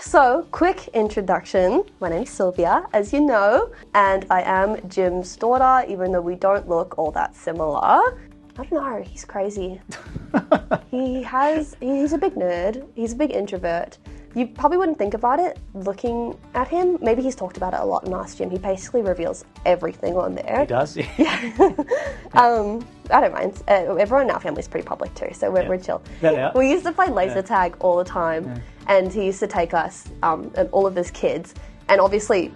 So quick introduction. My name's Sylvia, as you know, and I am Jim's daughter, even though we don't look all that similar. I don't know, he's crazy. He's a big nerd, he's a big introvert. You probably wouldn't think about it looking at him. Maybe he's talked about it a lot in Ask Jim. He basically reveals everything on there. He does? Yeah. I don't mind. Everyone in our family's pretty public too, so we're chill. We used to play laser tag all the time, and he used to take us and all of his kids. And obviously,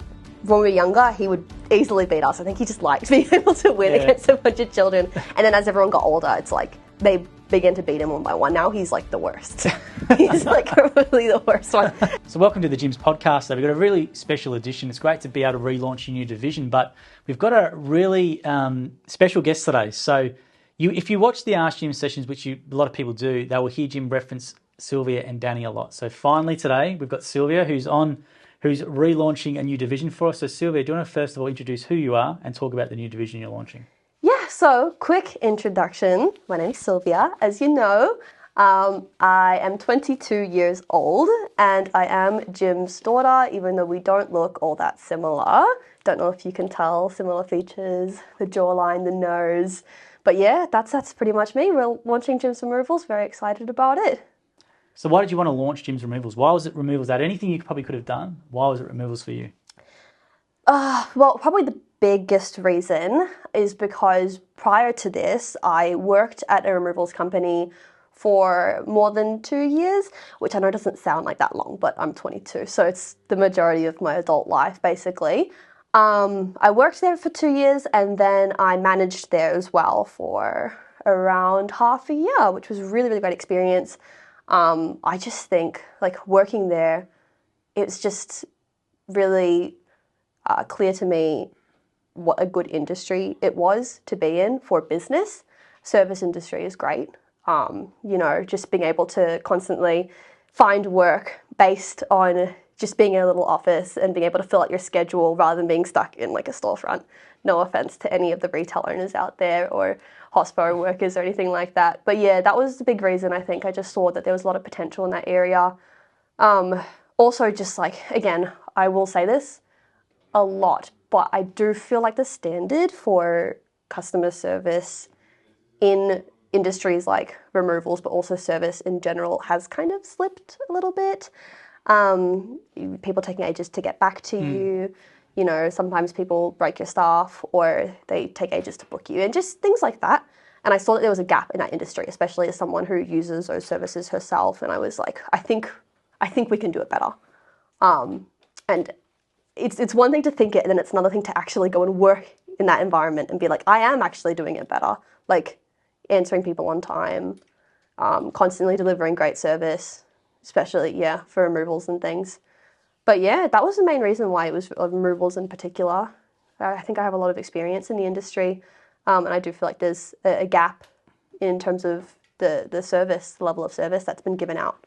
when we were younger, he would easily beat us. I think he just liked being able to win against a bunch of children. And then as everyone got older, it's like they began to beat him one by one. Now he's like the worst. He's like really the worst one. So welcome to the Jim's podcast. We've got a really special edition. It's great to be able to relaunch a new division, but we've got a really special guest today. So if you watch the Ask Jim sessions, which a lot of people do, they will hear Jim reference Sylvia and Danny a lot. So finally today, we've got Sylvia who's relaunching a new division for us. So Sylvia, do you want to first of all introduce who you are and talk about the new division you're launching? Yeah, so quick introduction. My name's Sylvia. As you know, I am 22 years old and I am Jim's daughter, even though we don't look all that similar. Don't know if you can tell, similar features, the jawline, the nose. But yeah, that's pretty much me. We're launching Jim's Removals, very excited about it. So why did you want to launch Jim's Removals? Why was it removals? That anything you probably could have done? Why was it removals for you? Well, probably the biggest reason is because prior to this, I worked at a removals company for more than 2 years, which I know doesn't sound like that long, but I'm 22, so it's the majority of my adult life, basically. I worked there for 2 years, and then I managed there as well for around half a year, which was a really, really great experience. I just think, like, working there, it's just really clear to me what a good industry it was to be in for business. Service industry is great. Just being able to constantly find work based on just being in a little office and being able to fill out your schedule rather than being stuck in like a storefront. No offense to any of the retail owners out there or hospo workers or anything like that. But yeah, that was the big reason. I think I just saw that there was a lot of potential in that area. Also just like, again, I will say this a lot, but I do feel like the standard for customer service in industries like removals, but also service in general, has kind of slipped a little bit. People taking ages to get back to you. You know, sometimes people break your staff or they take ages to book you and just things like that. And I saw that there was a gap in that industry, especially as someone who uses those services herself. And I was like, I think we can do it better. And it's one thing to think it, and then it's another thing to actually go and work in that environment and be like, I am actually doing it better. Like answering people on time, constantly delivering great service, especially, for removals and things. But yeah, that was the main reason why it was removals in particular. I think I have a lot of experience in the industry, and I do feel like there's a gap in terms of the service, the level of service that's been given out.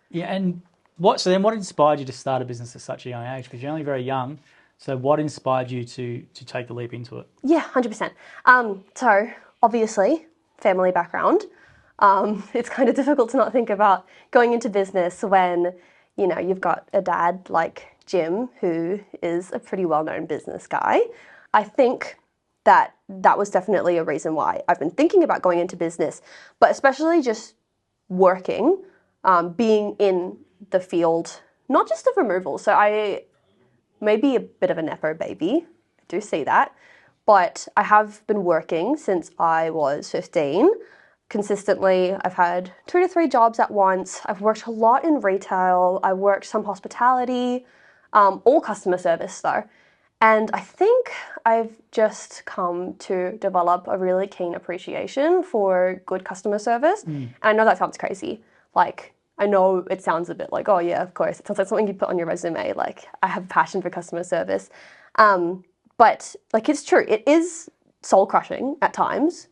Yeah, and what inspired you to start a business at such a young age? Because you're only very young. So what inspired you to take the leap into it? Yeah, 100%. So obviously, family background. It's kind of difficult to not think about going into business when, you've got a dad like Jim, who is a pretty well-known business guy. I think that was definitely a reason why I've been thinking about going into business, but especially just working, being in the field, not just of removal. So I may be a bit of a nepo baby, I do see that, but I have been working since I was 15. Consistently, I've had 2 to 3 jobs at once. I've worked a lot in retail. I worked some hospitality, all customer service though. And I think I've just come to develop a really keen appreciation for good customer service. And I know that sounds crazy. Like, I know it sounds a bit like, oh yeah, of course. It sounds like something you put on your resume. Like, I have a passion for customer service. But like, it's true. It is soul crushing at times,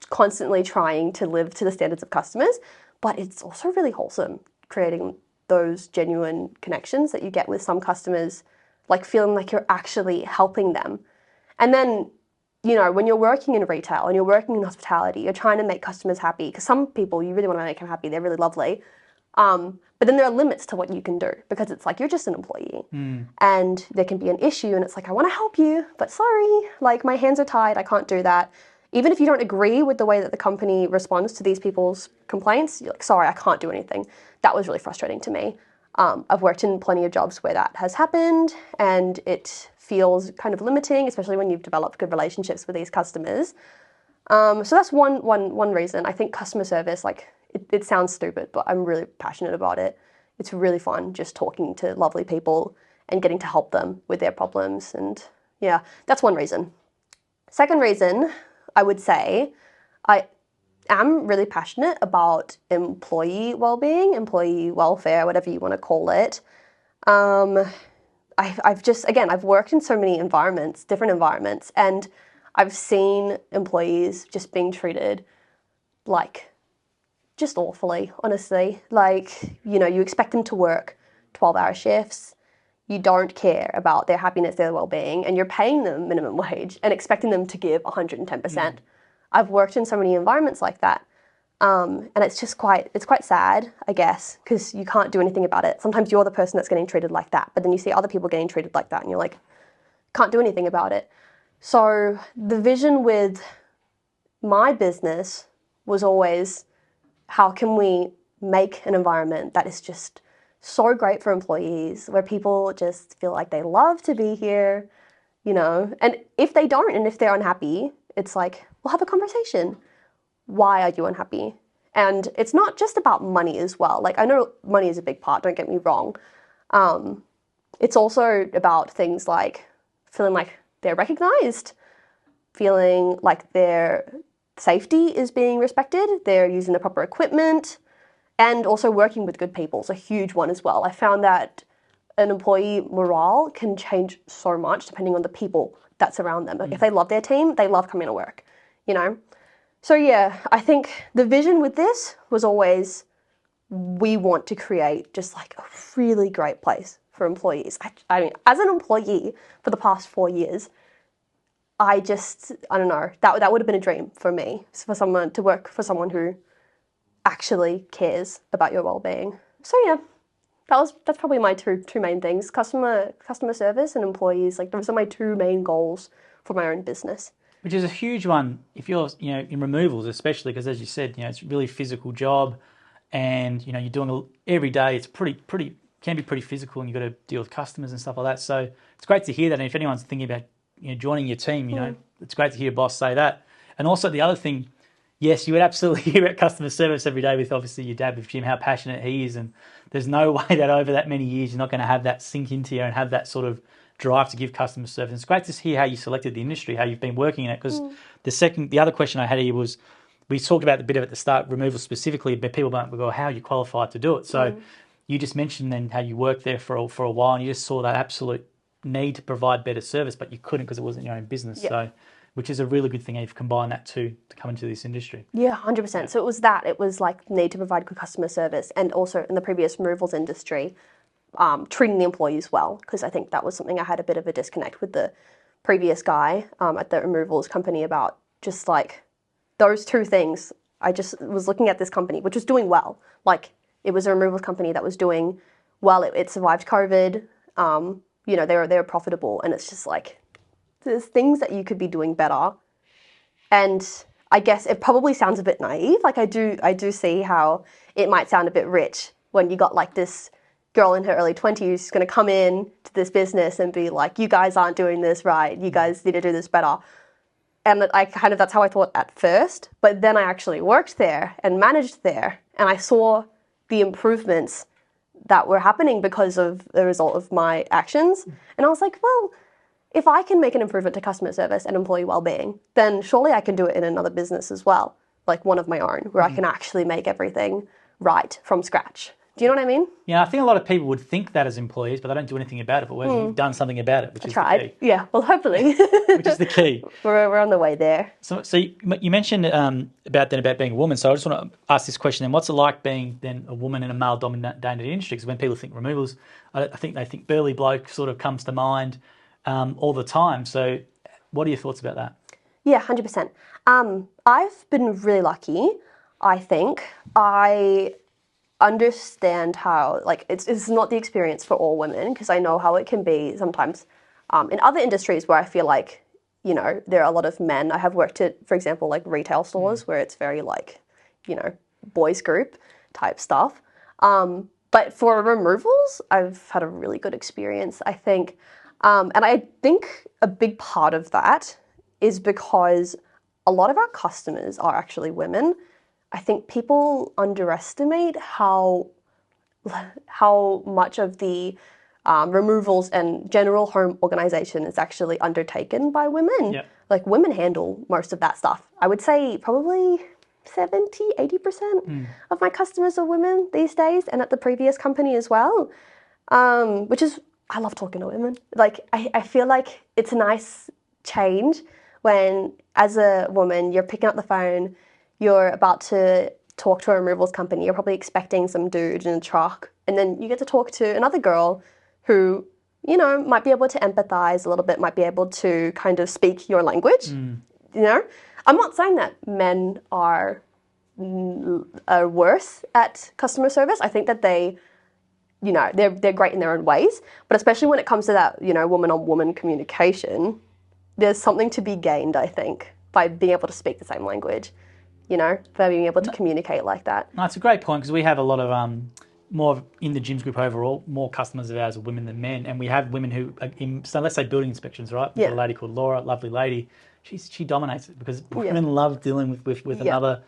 constantly trying to live to the standards of customers, but it's also really wholesome, creating those genuine connections that you get with some customers, like feeling like you're actually helping them. And then, when you're working in retail and you're working in hospitality, you're trying to make customers happy, because some people, you really want to make them happy, they're really lovely. But then there are limits to what you can do because it's like you're just an employee and there can be an issue and it's like, I want to help you, but sorry, like my hands are tied, I can't do that. Even if you don't agree with the way that the company responds to these people's complaints, you're like, sorry, I can't do anything. That was really frustrating to me. I've worked in plenty of jobs where that has happened and it feels kind of limiting, especially when you've developed good relationships with these customers. So that's one reason. I think customer service, like, it sounds stupid, but I'm really passionate about it. It's really fun just talking to lovely people and getting to help them with their problems. And yeah, that's one reason. Second reason, I would say, I am really passionate about employee well-being, employee welfare, whatever you want to call it. I've worked in so many environments, different environments, and I've seen employees just being treated like just awfully, honestly. Like, you expect them to work 12-hour shifts. You don't care about their happiness, their well-being, and you're paying them minimum wage and expecting them to give 110%. I've worked in so many environments like that. And it's just quite sad, I guess, because you can't do anything about it. Sometimes you're the person that's getting treated like that, but then you see other people getting treated like that and you're like, can't do anything about it. So the vision with my business was always, how can we make an environment that is just so great for employees, where people just feel like they love to be here, and if they don't, and if they're unhappy, it's like, we'll have a conversation. Why are you unhappy? And it's not just about money as well. Like, I know money is a big part, don't get me wrong. It's also about things like feeling like they're recognized, feeling like their safety is being respected, they're using the proper equipment, and also working with good people is a huge one as well. I found that an employee morale can change so much depending on the people that surround them. If they love their team, they love coming to work, So yeah, I think the vision with this was always, we want to create just like a really great place for employees. I mean, as an employee for the past 4 years, I don't know, that would have been a dream for me, for someone to work for someone who actually cares about your well-being. So yeah, that's probably my two main things: customer service and employees. Like, those are my two main goals for my own business. Which is a huge one if you're, in removals, especially because, as you said, it's a really physical job, and you're doing every day. It's can be pretty physical, and you've got to deal with customers and stuff like that. So it's great to hear that. And if anyone's thinking about joining your team, it's great to hear your boss say that. And also the other thing, yes, you would absolutely hear about customer service every day with, obviously, your dad, with Jim, how passionate he is, and there's no way that over that many years you're not going to have that sink into you and have that sort of drive to give customer service. It's great to hear how you selected the industry, how you've been working in it, because the other question I had here was, we talked about a bit of at the start, removal specifically, but people might go, how are you qualified to do it? So you just mentioned then how you worked there for a while, and you just saw that absolute need to provide better service, but you couldn't because it wasn't your own business. Yep. So, which is a really good thing, you've combined that to come into this industry. Yeah, 100%. Yeah. So it was like need to provide good customer service, and also in the previous removals industry, treating the employees well, because I think that was something I had a bit of a disconnect with the previous guy at the removals company about, just like those two things. I just was looking at this company, which was doing well. Like, it was a removals company that was doing well. It survived COVID. They were profitable, and it's just like, there's things that you could be doing better. And I guess it probably sounds a bit naive. Like, I do see how it might sound a bit rich when you got like this girl in her early 20s who's going to come in to this business and be like, you guys aren't doing this right, you guys need to do this better. And that's how I thought at first. But then I actually worked there and managed there, and I saw the improvements that were happening because of the result of my actions. And I was like, well, if I can make an improvement to customer service and employee well-being, then surely I can do it in another business as well, like one of my own, where I can actually make everything right from scratch. Do you know what I mean? Yeah, I think a lot of people would think that as employees, but they don't do anything about it. But you've done something about it, which is the key. Yeah, well, hopefully. Which is the key. We're on the way there. So you mentioned about being a woman. So I just want to ask this question then. What's it like being then a woman in a male-dominated industry? Because when people think removals, I think they think burly bloke sort of comes to mind all the time. So what are your thoughts about that? Yeah, 100%. I've been really lucky, I think. I understand how, like, it's not the experience for all women, because I know how it can be sometimes in other industries where I feel like, you know, there are a lot of men. I have worked at, for example, like retail stores where it's very like, you know, boys group type stuff. But for removals, I've had a really good experience, I think. And I think a big part of that is because a lot of our customers are actually women. I think people underestimate how much of the removals and general home organization is actually undertaken by women. Yep. Like, women handle most of that stuff. I would say probably 70, 80% of my customers are women these days, and at the previous company as well, which is, I love talking to women. Like, I feel like it's a nice change when, as a woman, you're picking up the phone, you're about to talk to a removals company, you're probably expecting some dude in a truck, and then you get to talk to another girl who, you know, might be able to empathize a little bit, might be able to kind of speak your language. You know, I'm not saying that men are worse at customer service. I think that they, you know, they're great in their own ways, but especially when it comes to that, you know, woman-on-woman communication, there's something to be gained, I think, by being able to speak the same language, you know, by being able to communicate like that. No, it's a great point, because we have a lot of more in the gyms group overall, more customers of ours are women than men, and we have women who are in, so let's say building inspections, right? We've got a lady called Laura, lovely lady. She dominates it because women love dealing with another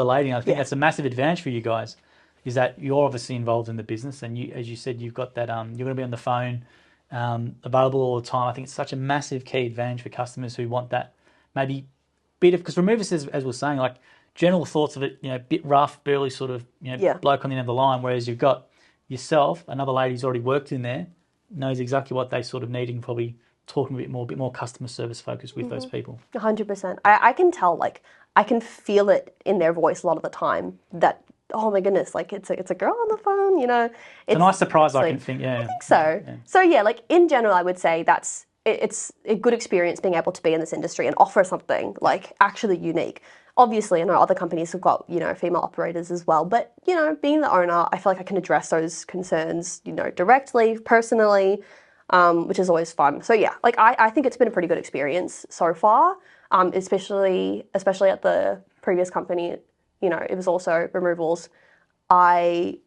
lady. And I think that's a massive advantage for you guys, is that you're obviously involved in the business, and you, as you said, you've got that you're going to be on the phone, available all the time. I think it's such a massive key advantage for customers who want that maybe bit of, because removers, as we're saying, like, general thoughts of it, you know, bit rough, burly sort of, you know, bloke on the end of the line, whereas you've got yourself, another lady who's already worked in there, knows exactly what they sort of need, and probably talking a bit more customer service focused with those people. 100%. I can tell, like, I can feel it in their voice a lot of the time that, oh my goodness, like, it's a girl on the phone, you know. It's a nice surprise, I like, can think, yeah. I think so. Yeah. So yeah, like, in general, I would say it's a good experience being able to be in this industry and offer something like actually unique. Obviously, I know other companies have got, you know, female operators as well, but, you know, being the owner, I feel like I can address those concerns, you know, directly, personally, which is always fun. So yeah, like, I think it's been a pretty good experience so far, especially at the previous company. You know, it was also removals. I,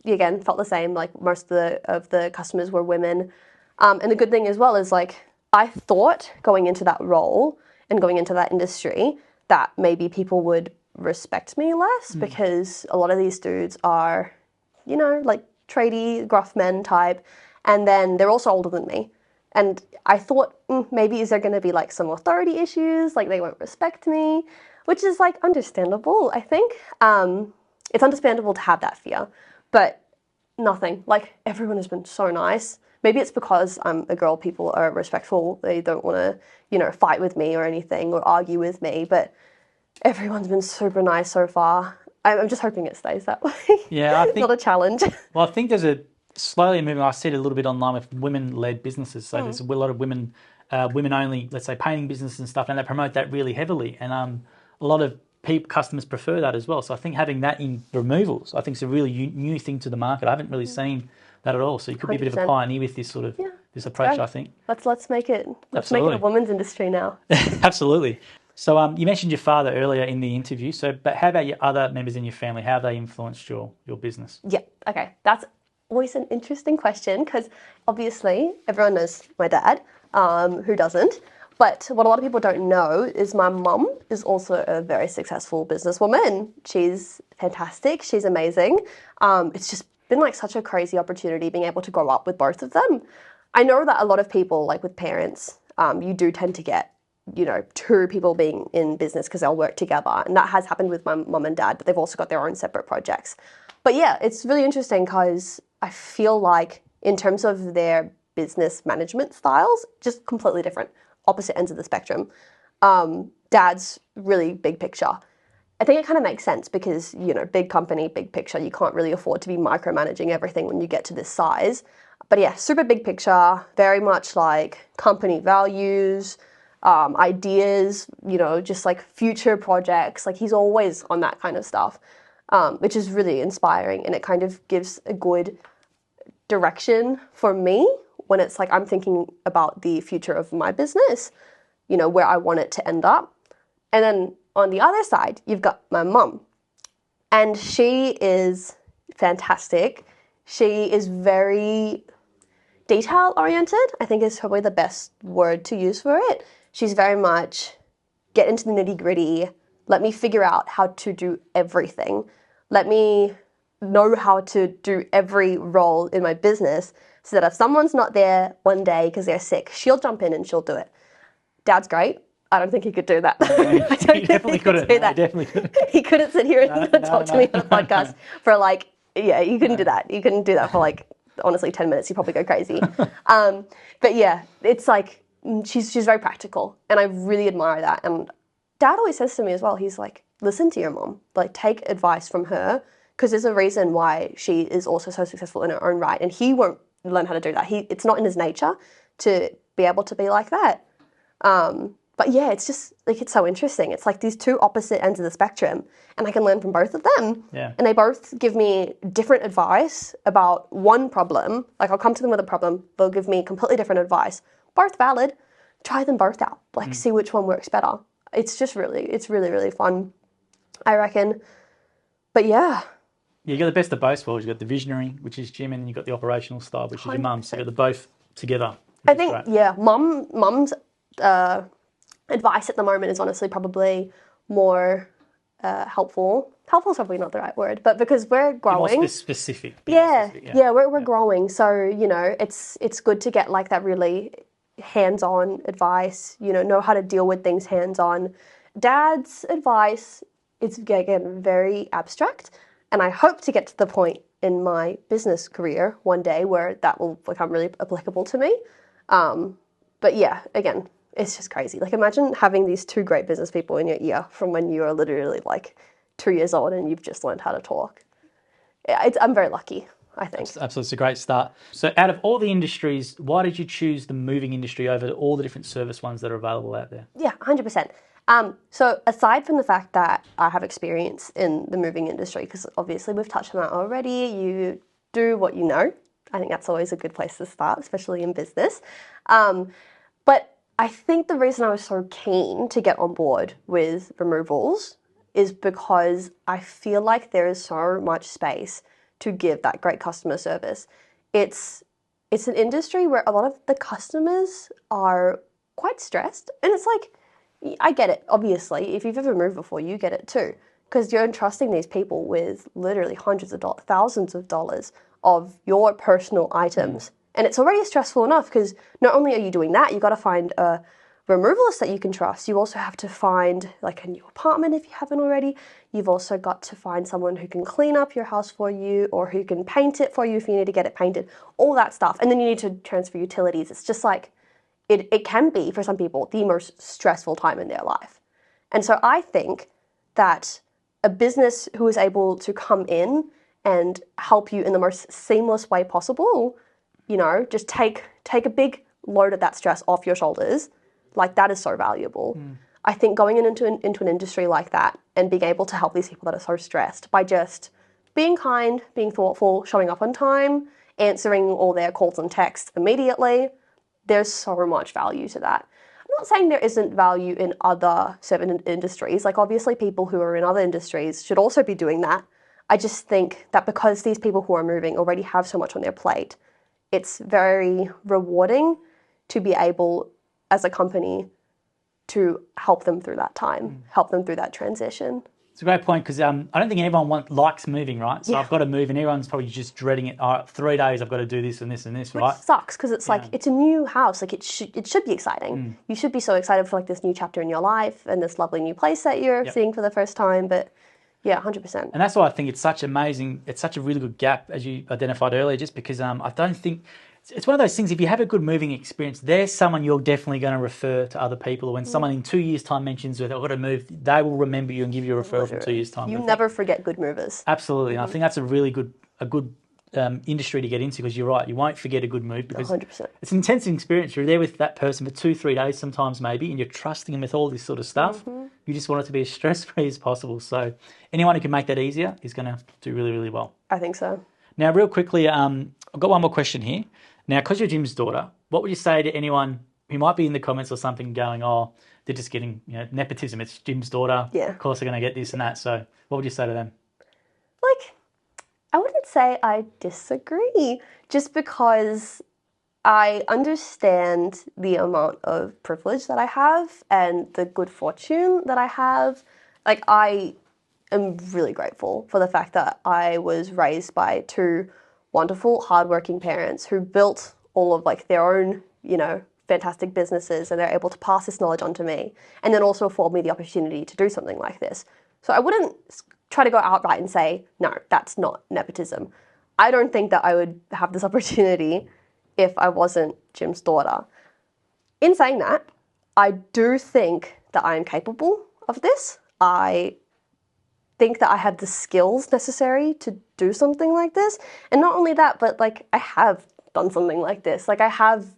again, felt the same, like, most of the customers were women. And the good thing as well is, like, I thought going into that role and going into that industry that maybe people would respect me less, because a lot of these dudes are, you know, like, tradie, gruff men type, and then they're also older than me. And I thought, maybe is there going to be, like, some authority issues, like, they won't respect me, which is, like, understandable, I think. It's understandable to have that fear, but nothing. Like, everyone has been so nice. Maybe it's because I'm a girl, people are respectful. They don't want to, you know, fight with me or anything or argue with me, but everyone's been super nice so far. I'm just hoping it stays that way. Yeah, I think... Not a challenge. Well, I think there's a slowly moving, I see it a little bit online with women-led businesses. So there's a lot of women-only, let's say, painting businesses and stuff, and they promote that really heavily. And a lot of customers prefer that as well. So I think having that in removals, I think, is a really new thing to the market. I haven't really seen that at all. So you could be a bit of a pioneer with this sort of this approach, I think. Let's make it a women's industry now. Absolutely. So you mentioned your father earlier in the interview. So, but how about your other members in your family? How have they influenced your business? Yeah. Okay. That's always an interesting question, because obviously everyone knows my dad. Who doesn't? But what a lot of people don't know is my mum is also a very successful businesswoman. She's fantastic. She's amazing. It's just been, like, such a crazy opportunity being able to grow up with both of them. I know that a lot of people, like with parents, you do tend to get, you know, two people being in business because they'll work together. And that has happened with my mum and dad, but they've also got their own separate projects. But yeah, it's really interesting because I feel like in terms of their business management styles, just completely different, opposite ends of the spectrum. Dad's really big picture. I think it kind of makes sense because, you know, big company, big picture, you can't really afford to be micromanaging everything when you get to this size. But yeah, super big picture, very much like company values, ideas, you know, just like future projects. Like, he's always on that kind of stuff. which is really inspiring, and it kind of gives a good direction for me when it's like I'm thinking about the future of my business, you know, where I want it to end up. And then on the other side, you've got my mum, and she is fantastic. She is very detail oriented, I think is probably the best word to use for it. She's very much get into the nitty gritty. Let me figure out how to do everything. Let me know how to do every role in my business so that if someone's not there one day because they're sick, she'll jump in and she'll do it. Dad's great. I don't think he could do that. I don't He definitely couldn't. do No, that. he definitely couldn't. He couldn't sit here and talk to me on a podcast for like, yeah, you couldn't do that. You couldn't do that for like, honestly, 10 minutes. You'd probably go crazy. But yeah, it's like, she's very practical, and I really admire that. And Dad always says to me as well, he's like, listen to your mom, like take advice from her, because there's a reason why she is also so successful in her own right, and he won't learn how to do that. It's not in his nature to be able to be like that. But yeah, it's just like, it's so interesting. It's like these two opposite ends of the spectrum, and I can learn from both of them. Yeah. And they both give me different advice about one problem. Like I'll come to them with a problem, they'll give me completely different advice. Both valid. Try them both out. Like see which one works better. It's really, really fun, I reckon. But yeah. Yeah, you got the best of both worlds. You've got the visionary, which is Jim, and you've got the operational style, which is your mum. So you've got the both together. I think, yeah, mum's advice at the moment is honestly probably more helpful. Helpful is probably not the right word, but because we're growing. More specific. We're growing. So, you know, it's good to get like that really hands-on advice, you know how to deal with things hands-on. Dad's advice is, again, very abstract, and I hope to get to the point in my business career one day where that will become really applicable to me. But yeah, again, it's just crazy. Like imagine having these two great business people in your ear from when you are literally like 2 years old and you've just learned how to talk. Yeah, I'm very lucky, I think. Absolutely, it's a great start. So out of all the industries, why did you choose the moving industry over all the different service ones that are available out there? Yeah, 100%. So aside from the fact that I have experience in the moving industry, because obviously we've touched on that already, you do what you know. I think that's always a good place to start, especially in business. But I think the reason I was so keen to get on board with removals is because I feel like there is so much space to give that great customer service. It's an industry where a lot of the customers are quite stressed, and it's like, I get it, obviously. If you've ever moved before, you get it too, because you're entrusting these people with literally hundreds of dollars, thousands of dollars of your personal items. And it's already stressful enough because not only are you doing that, you've got to find a removalist that you can trust. You also have to find like a new apartment if you haven't already. You've also got to find someone who can clean up your house for you or who can paint it for you if you need to get it painted, all that stuff. And then you need to transfer utilities. It's just like, it can be, for some people, the most stressful time in their life. And so I think that a business who is able to come in and help you in the most seamless way possible, you know, just take a big load of that stress off your shoulders, like that is so valuable. I think going into an industry like that and being able to help these people that are so stressed by just being kind, being thoughtful, showing up on time, answering all their calls and texts immediately, there's so much value to that. I'm not saying there isn't value in other certain industries. Like obviously people who are in other industries should also be doing that. I just think that because these people who are moving already have so much on their plate, it's very rewarding to be able, as a company, to help them through that time, help them through that transition. It's a great point because I don't think anyone likes moving, right? So I've got to move and everyone's probably just dreading it. All right, 3 days I've got to do this and this and this, right? Which sucks because it's like, it's a new house. Like it should be exciting. You should be so excited for like this new chapter in your life and this lovely new place that you're seeing for the first time. But yeah, 100%. And that's why I think it's such amazing. It's such a really good gap, as you identified earlier, just because I don't think it's one of those things. If you have a good moving experience, there's someone you're definitely going to refer to other people. Or when someone in 2 years' time mentions that I've got to move, they will remember you and give you a referral from 2 years' time. You never forget good movers. Absolutely. And I think that's a really good industry to get into because you're right. You won't forget a good move because 100%. it's an intense experience. You're there with that person for 2-3 days sometimes maybe, and you're trusting them with all this sort of stuff. You just want it to be as stress-free as possible. So anyone who can make that easier is going to do really, really well. I think so. Now, real quickly, I've got one more question here. Now, because you're Jim's daughter, what would you say to anyone who might be in the comments or something going, oh, they're just getting, nepotism. It's Jim's daughter. Yeah. Of course they're going to get this and that. So what would you say to them? Like, I wouldn't say I disagree, just because I understand the amount of privilege that I have and the good fortune that I have. Like, I am really grateful for the fact that I was raised by two wonderful, hardworking parents who built all of like their own, fantastic businesses, and they're able to pass this knowledge on to me and then also afford me the opportunity to do something like this. So I wouldn't try to go outright and say, no, that's not nepotism. I don't think that I would have this opportunity if I wasn't Jim's daughter. In saying that, I do think that I am capable of this. I think that I have the skills necessary to do something like this. And not only that, but like I have done something like this. Like I have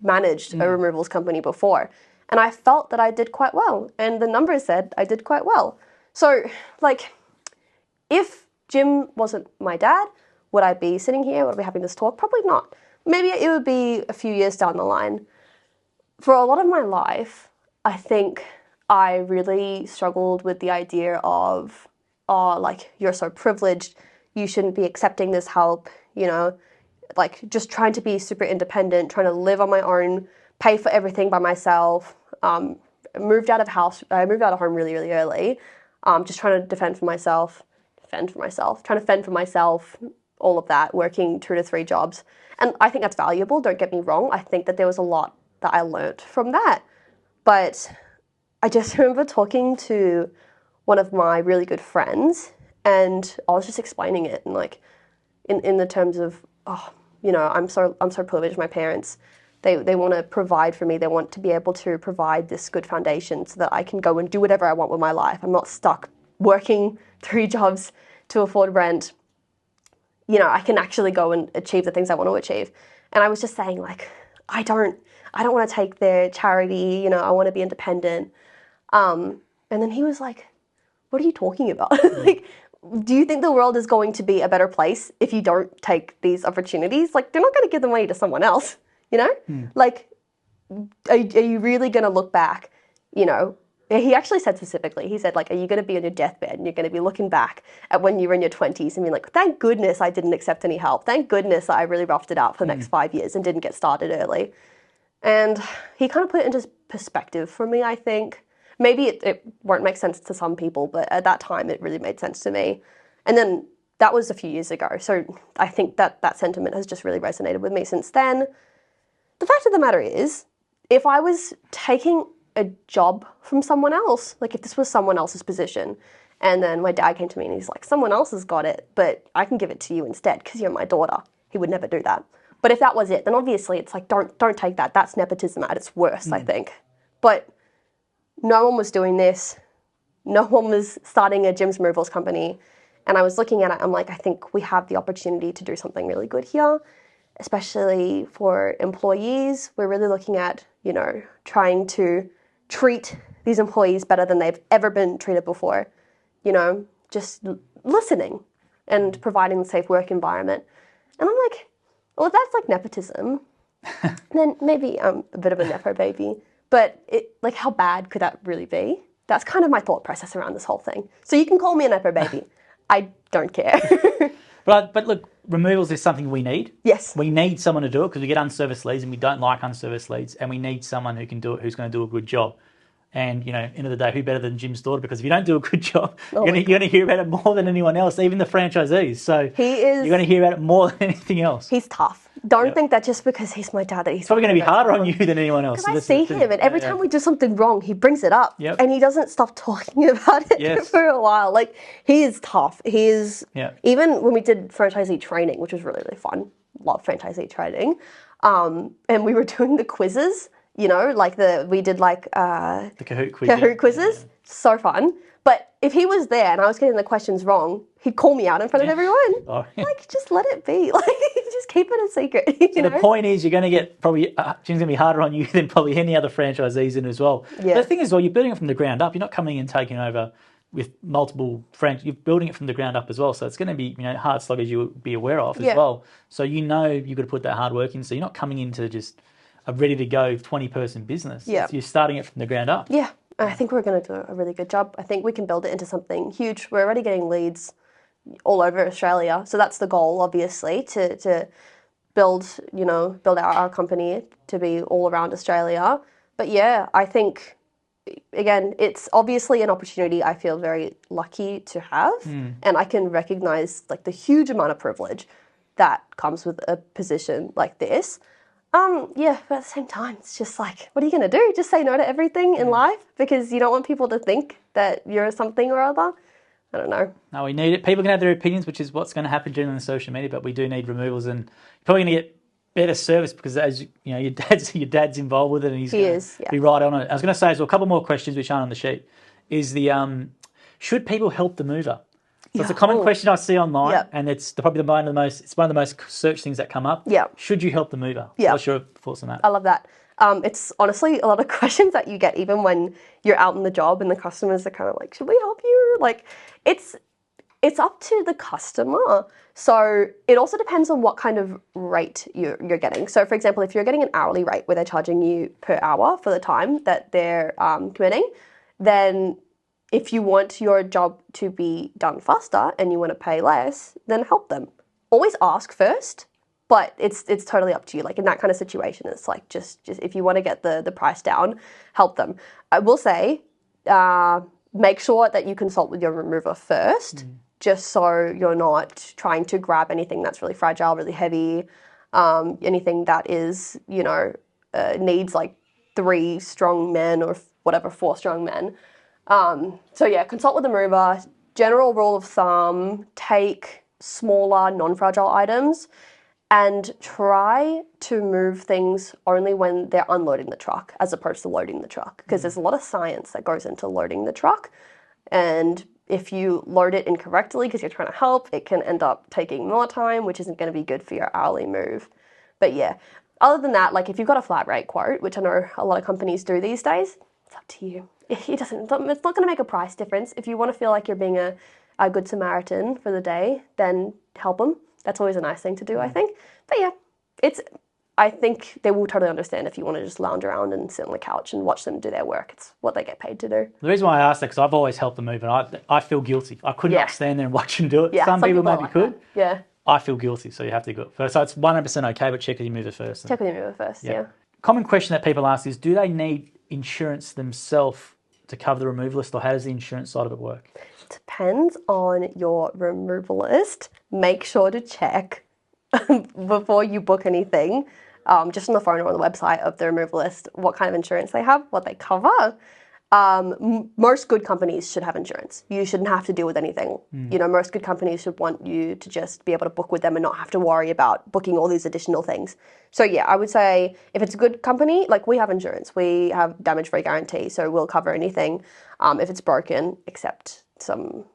managed a removals company before, and I felt that I did quite well. And the numbers said I did quite well. So like, if Jim wasn't my dad, would I be sitting here? Would I be having this talk? Probably not. Maybe it would be a few years down the line. For a lot of my life, I think I really struggled with the idea of, oh, like, you're so privileged, you shouldn't be accepting this help, like just trying to be super independent, trying to live on my own, pay for everything by myself. I moved out of home really, really early, just trying to fend for myself, all of that, working 2 to 3 jobs. And I think that's valuable, don't get me wrong. I think that there was a lot that I learnt from that. But I just remember talking to one of my really good friends, and I was just explaining it, and like in the terms of, I'm so privileged. My parents, they want to provide for me. They want to be able to provide this good foundation so that I can go and do whatever I want with my life. I'm not stuck working 3 jobs to afford rent. I can actually go and achieve the things I want to achieve. And I was just saying, like, I don't want to take their charity. I want to be independent. And then he was like, what are you talking about? Like, do you think the world is going to be a better place if you don't take these opportunities? Like, they're not going to give the money to someone else, Like, are you really going to look back, He actually said specifically, he said, like, are you going to be on your deathbed and you're going to be looking back at when you were in your 20s and be like, thank goodness I didn't accept any help. Thank goodness I really roughed it out for the next 5 years and didn't get started early. And he kind of put it into perspective for me, I think. Maybe it won't make sense to some people, but at that time it really made sense to me. And then that was a few years ago. So I think that sentiment has just really resonated with me since then. The fact of the matter is, if I was taking a job from someone else, like if this was someone else's position, and then my dad came to me and he's like, someone else has got it, but I can give it to you instead because you're my daughter. He would never do that. But if that was it, then obviously it's like, don't take that. That's nepotism at its worst, I think. But no one was doing this. No one was starting a Jim's Removals company. And I was looking at it, I'm like, I think we have the opportunity to do something really good here, especially for employees. We're really looking at, trying to treat these employees better than they've ever been treated before. Just listening and providing a safe work environment. And I'm like, well, if that's like nepotism, then maybe I'm a bit of a nepo baby. But how bad could that really be? That's kind of my thought process around this whole thing. So you can call me a nepo baby. I don't care. But look, removals is something we need. Yes. We need someone to do it because we get unserviced leads and we don't like unserviced leads, and we need someone who can do it, who's going to do a good job. And, end of the day, who better than Jim's daughter? Because if you don't do a good job, you're going to hear about it more than anyone else, even the franchisees. So you're going to hear about it more than anything else. He's tough. Don't think that just because he's my dad that he's probably going to be harder on you than anyone else. Because I see him, and every time we do something wrong, he brings it up. Yep. And he doesn't stop talking about it for a while. Like, he is tough. He is, even when we did franchisee training, which was really, really fun. Love franchisee training. And we were doing the quizzes. We did the Kahoot quizzes. Yeah. So fun. But if he was there and I was getting the questions wrong, he'd call me out in front of everyone. Oh, yeah. Like, just let it be. Like, just keep it a secret. You So know? the point is, you're going to get probably things going to be harder on you than probably any other franchisees in as well. Yeah. But the thing is, well, you're building it from the ground up. You're not coming and taking over with multiple you're building it from the ground up as well. So it's going to be hard slog, as you'll be aware of as well. So you've got to put that hard work in. So you're not coming into just a ready to go 20-person business. Yeah. You're starting it from the ground up. Yeah. I think we're going to do a really good job. I think we can build it into something huge. We're already getting leads all over Australia. So that's the goal, obviously, to build our company to be all around Australia. But yeah, I think, again, it's obviously an opportunity I feel very lucky to have. And I can recognize like the huge amount of privilege that comes with a position like this. Yeah, but at the same time, it's just like, what are you going to do? Just say no to everything in life because you don't want people to think that you're something or other? I don't know. No, we need it. People can have their opinions, which is what's going to happen during the social media, but we do need removals, and you're probably going to get better service because, as you know, your dad's involved with it, and he's going to be right on it. I was going to say as well, a couple more questions which aren't on the sheet. Is the should people help the mover? So it's a common question I see online, and it's probably one of the most searched things that come up. Yeah. Should you help the mover? Yeah. What's your thoughts on that? I love that. It's honestly a lot of questions that you get even when you're out in the job and the customers are kind of like, should we help you? Like, it's up to the customer. So it also depends on what kind of rate you're getting. So for example, if you're getting an hourly rate where they're charging you per hour for the time that they're committing, then if you want your job to be done faster and you want to pay less, then help them. Always ask first, but it's totally up to you. Like in that kind of situation, it's like just if you want to get the price down, help them. I will say, make sure that you consult with your remover first, just so you're not trying to grab anything that's really fragile, really heavy, anything that is, needs like 3 strong men or whatever, 4 strong men. So yeah, consult with the mover. General rule of thumb, take smaller, non-fragile items and try to move things only when they're unloading the truck as opposed to loading the truck, because there's a lot of science that goes into loading the truck. And if you load it incorrectly because you're trying to help, it can end up taking more time, which isn't going to be good for your hourly move. But yeah, other than that, like if you've got a flat rate quote, which I know a lot of companies do these days, it's up to you. It's not going to make a price difference. If you want to feel like you're being a good Samaritan for the day, then help them. That's always a nice thing to do, I think. But yeah, I think they will totally understand if you want to just lounge around and sit on the couch and watch them do their work. It's what they get paid to do. The reason why I asked that, because I've always helped them move, and I feel guilty. I could not stand there and watch them do it. Yeah, some people maybe like could. That. Yeah. I feel guilty, so you have to go first. So it's 100% okay, but check with your mover first. Check with your mover first, yeah. Common question that people ask is, do they need insurance themselves to cover the removalist, or how does the insurance side of it work? Depends on your removalist. Make sure to check before you book anything, just on the phone or on the website of the removalist, what kind of insurance they have, what they cover. Most good companies should have insurance. You shouldn't have to deal with anything. Most good companies should want you to just be able to book with them and not have to worry about booking all these additional things. So yeah, I would say if it's a good company, like we have insurance, we have damage-free guarantee, so we'll cover anything if it's broken, except some,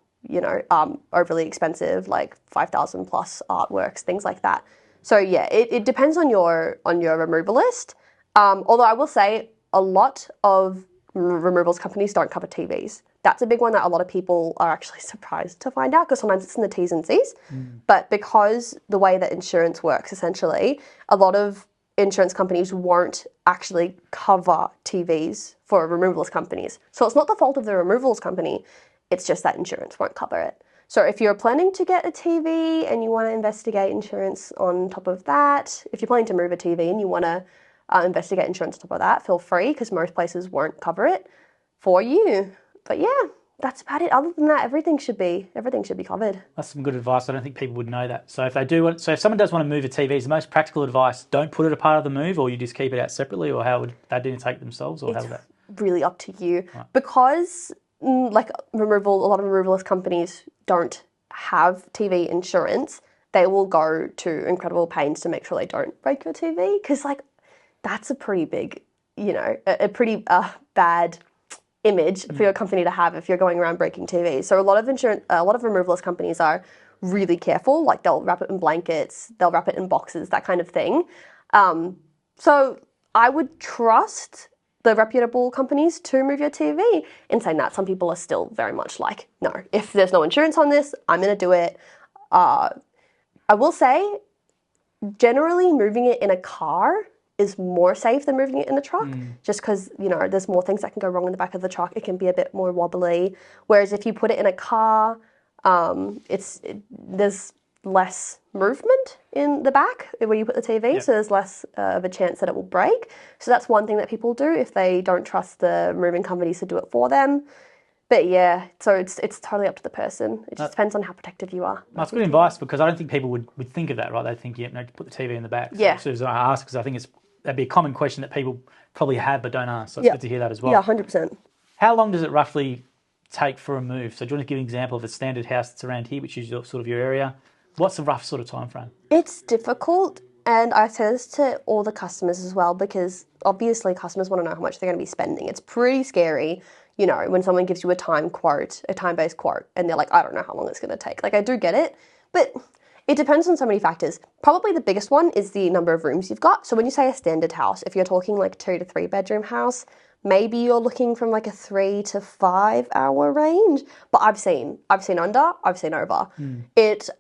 overly expensive, like 5,000 plus artworks, things like that. So yeah, it depends on your removalist. Although I will say a lot of removals companies don't cover TVs. That's a big one that a lot of people are actually surprised to find out, because sometimes it's in the T's and C's. But because the way that insurance works, essentially, a lot of insurance companies won't actually cover TVs for removals companies. So it's not the fault of the removals company, it's just that insurance won't cover it. So if you're planning to get a TV and you want to investigate insurance on top of that, if you're planning to move a TV and you want to investigate insurance on top of that, feel free, because most places won't cover it for you. But yeah, that's about it. Other than that, everything should be covered. That's some good advice. I don't think people would know that. So if someone does want to move a TV, is the most practical advice, don't put it a part of the move, or you just keep it out separately, or how would they take themselves, or how would that? Really up to you. Right. Because a lot of removalist companies don't have TV insurance, they will go to incredible pains to make sure they don't break your TV, because that's a pretty big, a pretty bad image for your company to have if you're going around breaking TVs. So a lot of removalist companies are really careful. Like they'll wrap it in blankets, they'll wrap it in boxes, that kind of thing. So I would trust the reputable companies to move your TV. In saying that, some people are still very much like, no, if there's no insurance on this, I'm going to do it. I will say, generally moving it in a car is more safe than moving it in a truck, just because, you know, there's more things that can go wrong in the back of the truck. It can be a bit more wobbly. Whereas if you put it in a car, there's less movement in the back where you put the TV, so there's less of a chance that it will break. So that's one thing that people do if they don't trust the moving companies to do it for them. But yeah, so it's totally up to the person. It just depends on how protective you are. That's good advice, because I don't think people would think of that, right? They'd think, no, put the TV in the back. So Yeah. as I ask, because I think that'd be a common question that people probably have but don't ask. So it's good to hear that as well. Yeah, 100%. How long does it roughly take for a move? So do you want to give an example of a standard house that's around here, which is sort of your area? What's the rough sort of time frame? It's difficult, and I say this to all the customers as well, because obviously customers want to know how much they're going to be spending. It's pretty scary, you know, when someone gives you a time-based quote, and they're like, I don't know how long it's going to take. Like, I do get it, but it depends on so many factors. Probably the biggest one is the number of rooms you've got. So when you say a standard house, if you're talking like 2 to 3 bedroom house, maybe you're looking from like a 3 to 5 hour range. But I've seen under, I've seen over. It,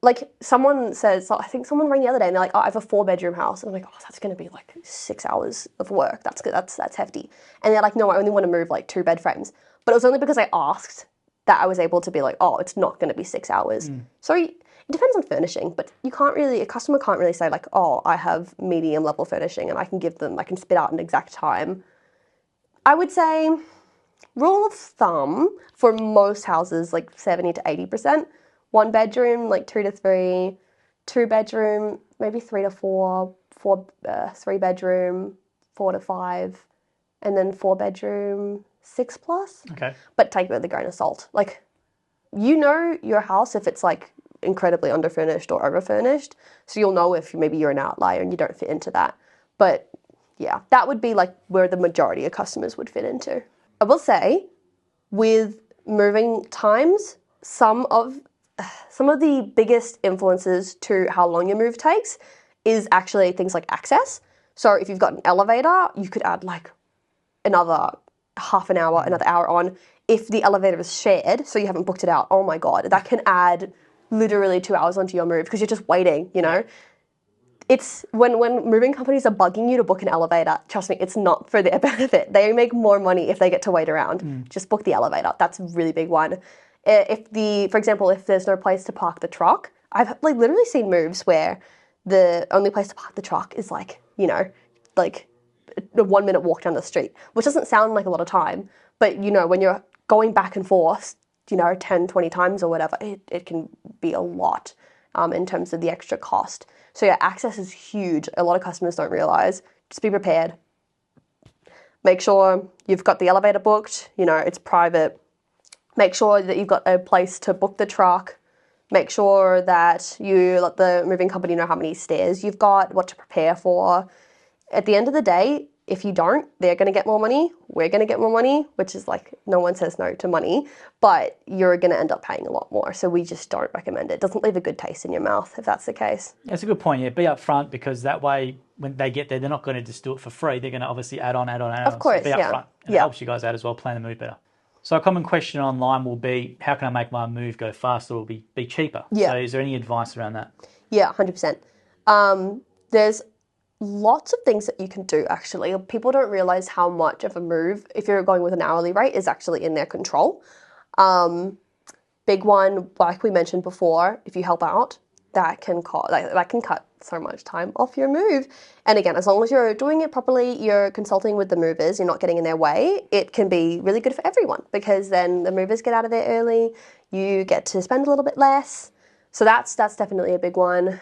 like someone says, I think someone rang the other day and they're like, oh, I have a 4 bedroom house. And I'm like, oh, that's going to be like 6 hours of work. That's good. That's hefty. And they're like, no, I only want to move like 2 bed frames. But it was only because I asked that I was able to be like, oh, it's not going to be 6 hours. So it depends on furnishing, but a customer can't really say like, oh, I have medium level furnishing and I can spit out an exact time. I would say rule of thumb for most houses, like 70 to 80%. 1 bedroom, like 2 to 3, 2 bedroom, maybe 3 to 4, 3 bedroom, 4 to 5, and then 4 bedroom, 6 plus. Okay. But take it with a grain of salt. Like, you know your house if it's like incredibly underfurnished or overfurnished, so you'll know if maybe you're an outlier and you don't fit into that. But yeah, that would be like where the majority of customers would fit into. I will say, with moving times, some of the biggest influences to how long your move takes is actually things like access. So if you've got an elevator, you could add like another half an hour, another hour on. If the elevator is shared, so you haven't booked it out, oh my God, that can add literally 2 hours onto your move because you're just waiting, you know? It's when moving companies are bugging you to book an elevator, trust me, it's not for their benefit. They make more money if they get to wait around. Just book the elevator. That's a really big one. For example, if there's no place to park the truck, I've like literally seen moves where the only place to park the truck is like, you know, like a 1 minute walk down the street, which doesn't sound like a lot of time, but you know, when you're going back and forth, you know, 10, 20 times or whatever, it can be a lot in terms of the extra cost. So yeah, access is huge. A lot of customers don't realize. Just be prepared. Make sure you've got the elevator booked, you know, it's private. Make sure that you've got a place to book the truck. Make sure that you let the moving company know how many stairs you've got, what to prepare for. At the end of the day, if you don't, they're going to get more money. We're going to get more money, which is like no one says no to money, but you're going to end up paying a lot more. So we just don't recommend it. It doesn't leave a good taste in your mouth if that's the case. That's a good point. Yeah, be upfront, because that way when they get there, they're not going to just do it for free. They're going to obviously add on. Of course, so be yeah. upfront. It helps you guys out as well, plan the move better. So a common question online will be, how can I make my move go faster or be cheaper? Yeah. So is there any advice around that? Yeah, 100%. There's lots of things that you can do, actually. People don't realize how much of a move, if you're going with an hourly rate, is actually in their control. Big one, like we mentioned before, if you help out, that can cut so much time off your move. And again, as long as you're doing it properly, you're consulting with the movers, you're not getting in their way, it can be really good for everyone, because then the movers get out of there early, you get to spend a little bit less. So that's definitely a big one.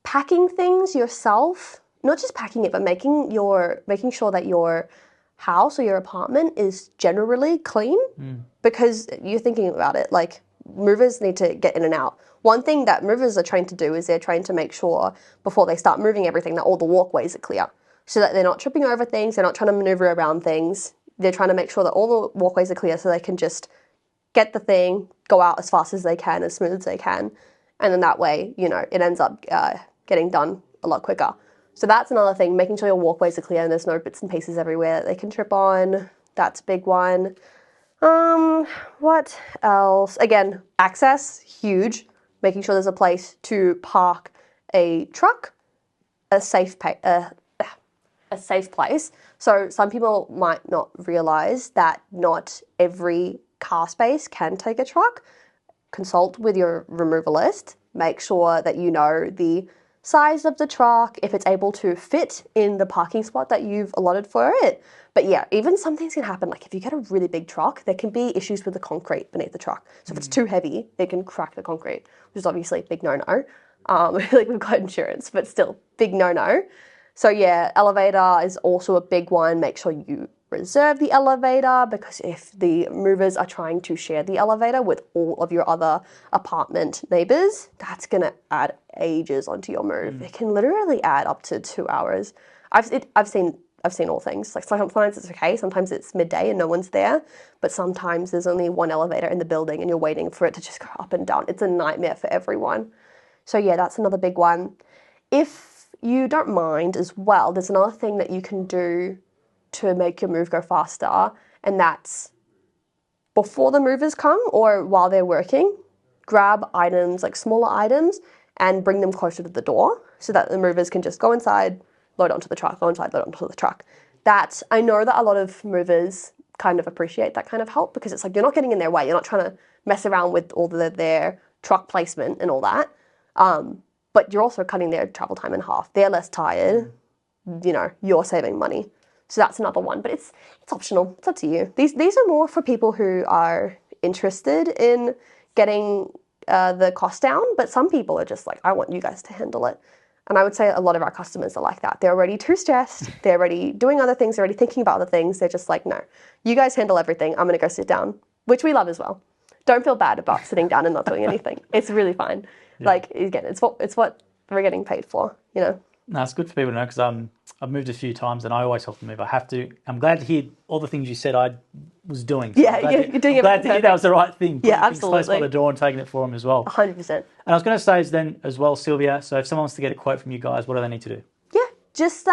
Packing things yourself, not just packing it, but making sure that your house or your apartment is generally clean, because you're thinking about it, like movers need to get in and out. One thing that movers are trained to do is they're trained to make sure before they start moving everything that all the walkways are clear, so that they're not tripping over things, they're not trying to maneuver around things. They're trying to make sure that all the walkways are clear so they can just get the thing, go out as fast as they can, as smooth as they can. And then that way, it ends up getting done a lot quicker. So that's another thing, making sure your walkways are clear and there's no bits and pieces everywhere that they can trip on. That's a big one. What else? Again, access, huge. Making sure there's a place to park a truck, a safe place. So some people might not realize that not every car space can take a truck. Consult with your removalist. Make sure that you know the size of the truck, if it's able to fit in the parking spot that you've allotted for it. But yeah, even some things can happen. Like if you get a really big truck, there can be issues with the concrete beneath the truck. So if it's too heavy, it can crack the concrete, which is obviously a big no-no. Like we've got insurance, but still, big no-no. So yeah, elevator is also a big one. Make sure you reserve the elevator, because if the movers are trying to share the elevator with all of your other apartment neighbors, that's going to add ages onto your move. It can literally add up to 2 hours. I've seen all things. Like sometimes it's okay, sometimes it's midday and no one's there, but sometimes there's only one elevator in the building and you're waiting for it to just go up and down. It's a nightmare for everyone. So yeah, that's another big one. If you don't mind as well, there's another thing that you can do to make your move go faster, and that's before the movers come or while they're working, grab items, like smaller items, and bring them closer to the door so that the movers can just go inside, load onto the truck, go inside, load onto the truck. I know that a lot of movers kind of appreciate that kind of help, because it's like you're not getting in their way, you're not trying to mess around with all their truck placement and all that, but you're also cutting their travel time in half. They're less tired, you're saving money. So that's another one, but it's optional. It's up to you. These are more for people who are interested in getting the cost down, but some people are just like, I want you guys to handle it. And I would say a lot of our customers are like that. They're already too stressed. They're already doing other things. They're already thinking about other things. They're just like, no, you guys handle everything. I'm going to go sit down, which we love as well. Don't feel bad about sitting down and not doing anything. It's really fine. Yeah. Like, again, it's what we're getting paid for, No, it's good for people to know, because I've moved a few times and I always help them move. I have to. I'm glad to hear all the things you said I was doing. So yeah, you're doing it. I'm glad to hear that was the right thing. Yeah, absolutely. Close by the door and taking it for them as well. 100%. And I was going to say then as well, Sylvia, so if someone wants to get a quote from you guys, what do they need to do? Yeah, just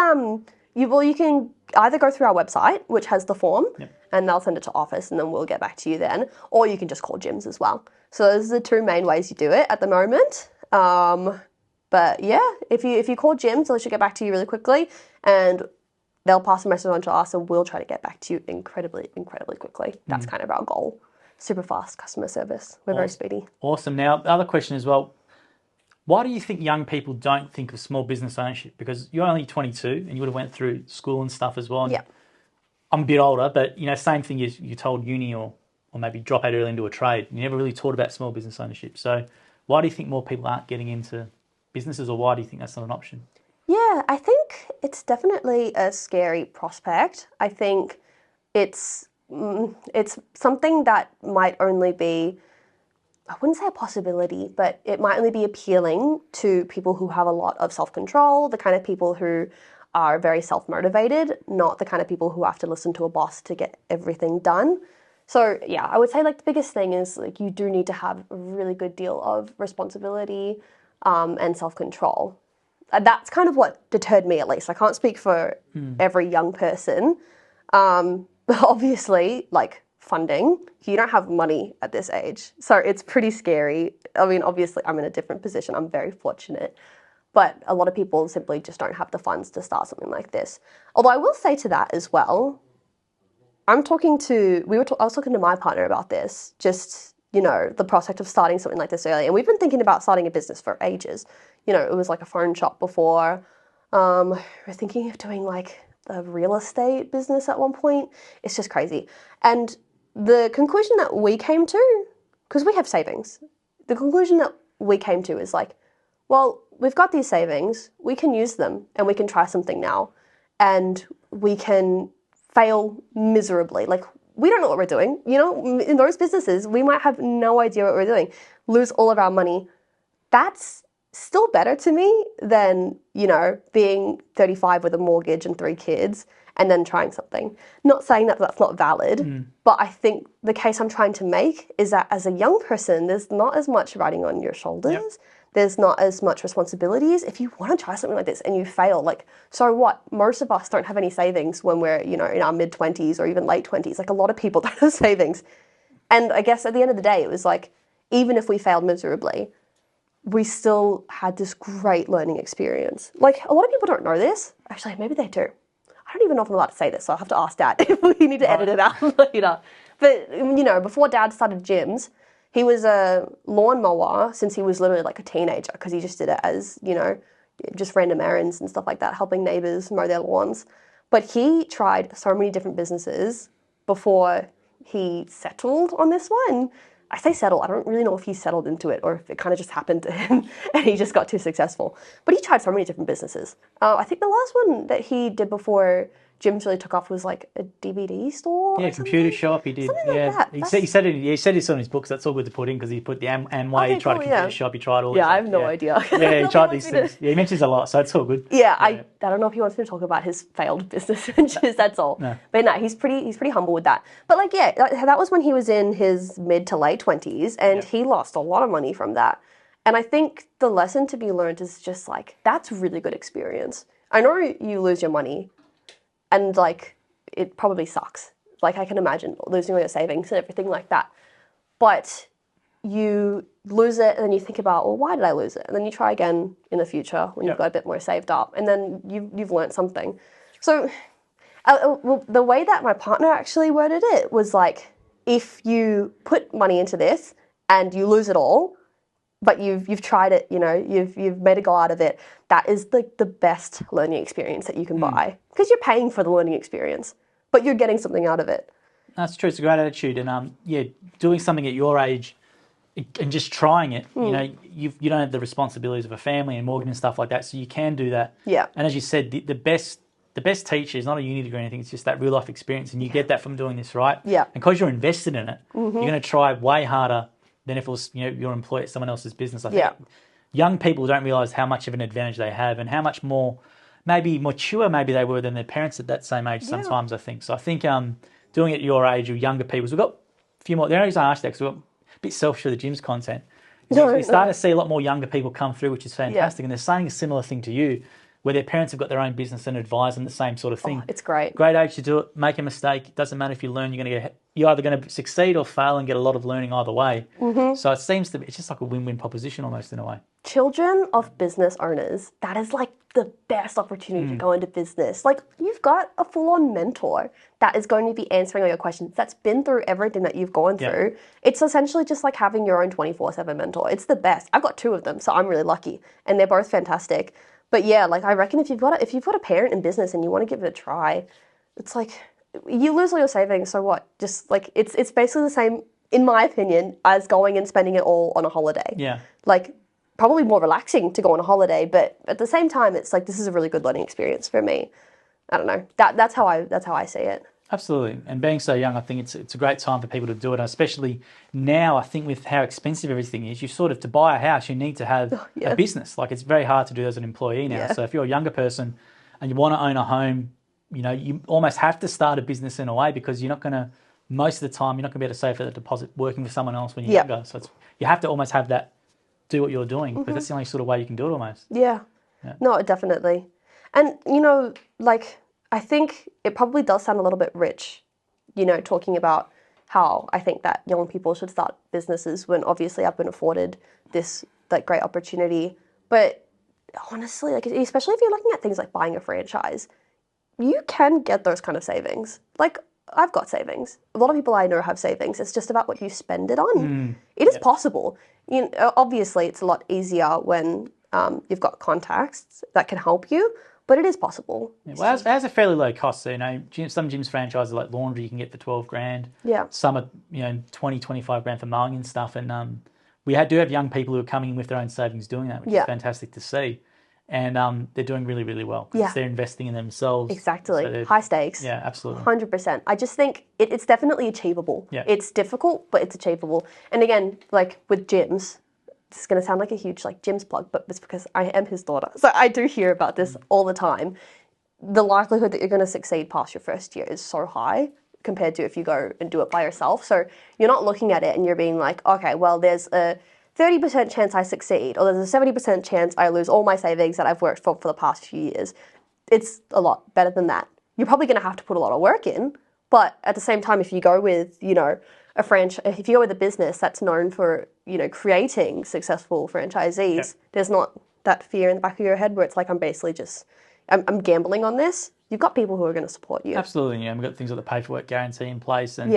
you can either go through our website, which has the form, and they'll send it to office, and then we'll get back to you then, or you can just call Jim's as well. So those are the two main ways you do it at the moment. But yeah, if you call Jim's, they should get back to you really quickly, and they'll pass a message on to us, and we'll try to get back to you incredibly, incredibly quickly. That's kind of our goal. Super fast customer service. We're very speedy. Awesome. Now, the other question as well, why do you think young people don't think of small business ownership? Because you're only 22 and you would have went through school and stuff as well. Yeah. I'm a bit older, but same thing as you told uni or maybe drop out early into a trade. You never really taught about small business ownership. So why do you think more people aren't getting into businesses, or why do you think that's not an option? Yeah, I think it's definitely a scary prospect. I think it's something that might only be, I wouldn't say a possibility, but it might only be appealing to people who have a lot of self-control, the kind of people who are very self-motivated, not the kind of people who have to listen to a boss to get everything done. So yeah, I would say the biggest thing is you do need to have a really good deal of responsibility and self-control. That's kind of what deterred me, at least. I can't speak for every young person. But obviously, funding, you don't have money at this age. So it's pretty scary. I mean, obviously, I'm in a different position. I'm very fortunate. But a lot of people simply just don't have the funds to start something like this. Although I will say to that as well, I was talking to my partner about this, just the prospect of starting something like this early. And we've been thinking about starting a business for ages. It was like a phone shop before. We're thinking of doing a real estate business at one point. It's just crazy. And the conclusion that we came to, because we have savings, the conclusion that we came to is well, we've got these savings, we can use them and we can try something now. And we can fail miserably. We don't know what we're doing. In those businesses, we might have no idea what we're doing, lose all of our money. That's still better to me than, being 35 with a mortgage and 3 kids and then trying something. Not saying that that's not valid, but I think the case I'm trying to make is that as a young person, there's not as much riding on your shoulders. Yep. There's not as much responsibilities. If you want to try something like this and you fail, like, so what? Most of us don't have any savings when we're, in our mid-20s or even late 20s. Like, a lot of people don't have savings. And I guess at the end of the day, it was like, even if we failed miserably, we still had this great learning experience. Like, a lot of people don't know this. Actually, maybe they do. I don't even know if I'm allowed to say this, so I'll have to ask Dad if we need to edit it out later. But, before Dad started gyms, he was a lawnmower since he was literally like a teenager, because he just did it as, just random errands and stuff like that, helping neighbours mow their lawns. But he tried so many different businesses before he settled on this one. I say settle, I don't really know if he settled into it or if it kind of just happened to him and he just got too successful. But he tried so many different businesses. I think the last one that he did before gyms really took off was like a DVD store. Yeah, computer shop. He did. Something yeah, like that. he said this on his books. That's all good to put in, because he put the and way. Okay, He tried cool, a computer yeah. shop. He tried all. Yeah, this I have stuff. no idea. Yeah, he tried these things. Yeah, he mentions a lot, so it's all good. Yeah, I don't know if he wants me to talk about his failed business ventures. That's all. No. But no, he's pretty humble with that. But like, yeah, that was when he was in his mid to late 20s, and he lost a lot of money from that. And I think the lesson to be learned is just like, that's really good experience. I know you lose your money, and like, it probably sucks. Like, I can imagine losing all your savings and everything like that. But you lose it and then you think about, well, why did I lose it? And then you try again in the future when you've got a bit more saved up, and then you've learned something. So well, the way that my partner actually worded it was like, if you put money into this and you lose it all, but you've tried it, you've made a go out of it, that is like the best learning experience that you can buy, because you're paying for the learning experience, but you're getting something out of it. That's true. It's a great attitude, and doing something at your age and just trying it. You don't have the responsibilities of a family and mortgage and stuff like that, so you can do that. Yeah. And as you said, the best teacher is not a uni degree or anything. It's just that real life experience, and you get that from doing this, right? Yeah. And because you're invested in it, you're going to try way harder than if it was your employee at someone else's business. I think young people don't realise how much of an advantage they have and how much more maybe mature maybe they were than their parents at that same age sometimes, I think. So I think doing it at your age or younger people, we've got a few more. The only reason I asked that because we've got a bit selfish with the gym's content. We're starting to see a lot more younger people come through, which is fantastic. And they're saying a similar thing to you, where their parents have got their own business and advise them the same sort of thing. Oh, it's great. Great age to do it. Make a mistake. It doesn't matter if you learn. You're either going to succeed or fail and get a lot of learning either way. So it seems to be, it's just like a win-win proposition almost in a way. Children of business owners, that is like the best opportunity to go into business. Like, you've got a full-on mentor that is going to be answering all your questions, that's been through everything that you've gone through. It's essentially just like having your own 24/7 mentor. It's the best. I've got 2 of them, so I'm really lucky, and they're both fantastic. But yeah, like, I reckon if you've got a parent in business and you want to give it a try, it's like, you lose all your savings, so what? Just like, it's basically the same, in my opinion, as going and spending it all on a holiday. Yeah. Like, probably more relaxing to go on a holiday, but at the same time, it's like, this is a really good learning experience for me. I don't know. That's how I see it. Absolutely. And being so young, I think it's a great time for people to do it. And especially now, I think with how expensive everything is, to buy a house, you need to have a business. Like, it's very hard to do as an employee now. Yeah. So if you're a younger person and you want to own a home, you almost have to start a business in a way, because most of the time, you're not going to be able to save for the deposit working for someone else when you're younger. So you have to almost have that, do what you're doing, because that's the only sort of way you can do it almost. Yeah. No, definitely. And, like, I think it probably does sound a little bit rich, talking about how I think that young people should start businesses when obviously I've been afforded this like great opportunity. But honestly, like, especially if you're looking at things like buying a franchise, you can get those kind of savings. Like, I've got savings. A lot of people I know have savings. It's just about what you spend it on. It is possible. Obviously, it's a lot easier when you've got contacts that can help you, but it is possible. Yeah, well, it has a fairly low cost. So, some gyms franchises like laundry you can get for 12 grand. Yeah. Some are, 20, 25 grand for mowing and stuff. And we do have young people who are coming in with their own savings doing that, which is fantastic to see. And they're doing really, really well, because they're investing in themselves. Exactly. So high stakes. Yeah, absolutely. 100%. I just think it's definitely achievable. Yeah. It's difficult, but it's achievable. And again, like with gyms, this is going to sound like a huge like Jim's plug, but it's because I am his daughter. So I do hear about this all the time. The likelihood that you're going to succeed past your first year is so high compared to if you go and do it by yourself. So you're not looking at it and you're being like, okay, well, there's a 30% chance I succeed, or there's a 70% chance I lose all my savings that I've worked for the past few years. It's a lot better than that. You're probably going to have to put a lot of work in, but at the same time, if you go with, you know, if you go with a business that's known for, you know, creating successful franchisees, there's not that fear in the back of your head where it's like, I'm basically just, I'm gambling on this. You've got people who are going to support you. Absolutely, yeah. We've got things like the paperwork guarantee in place, and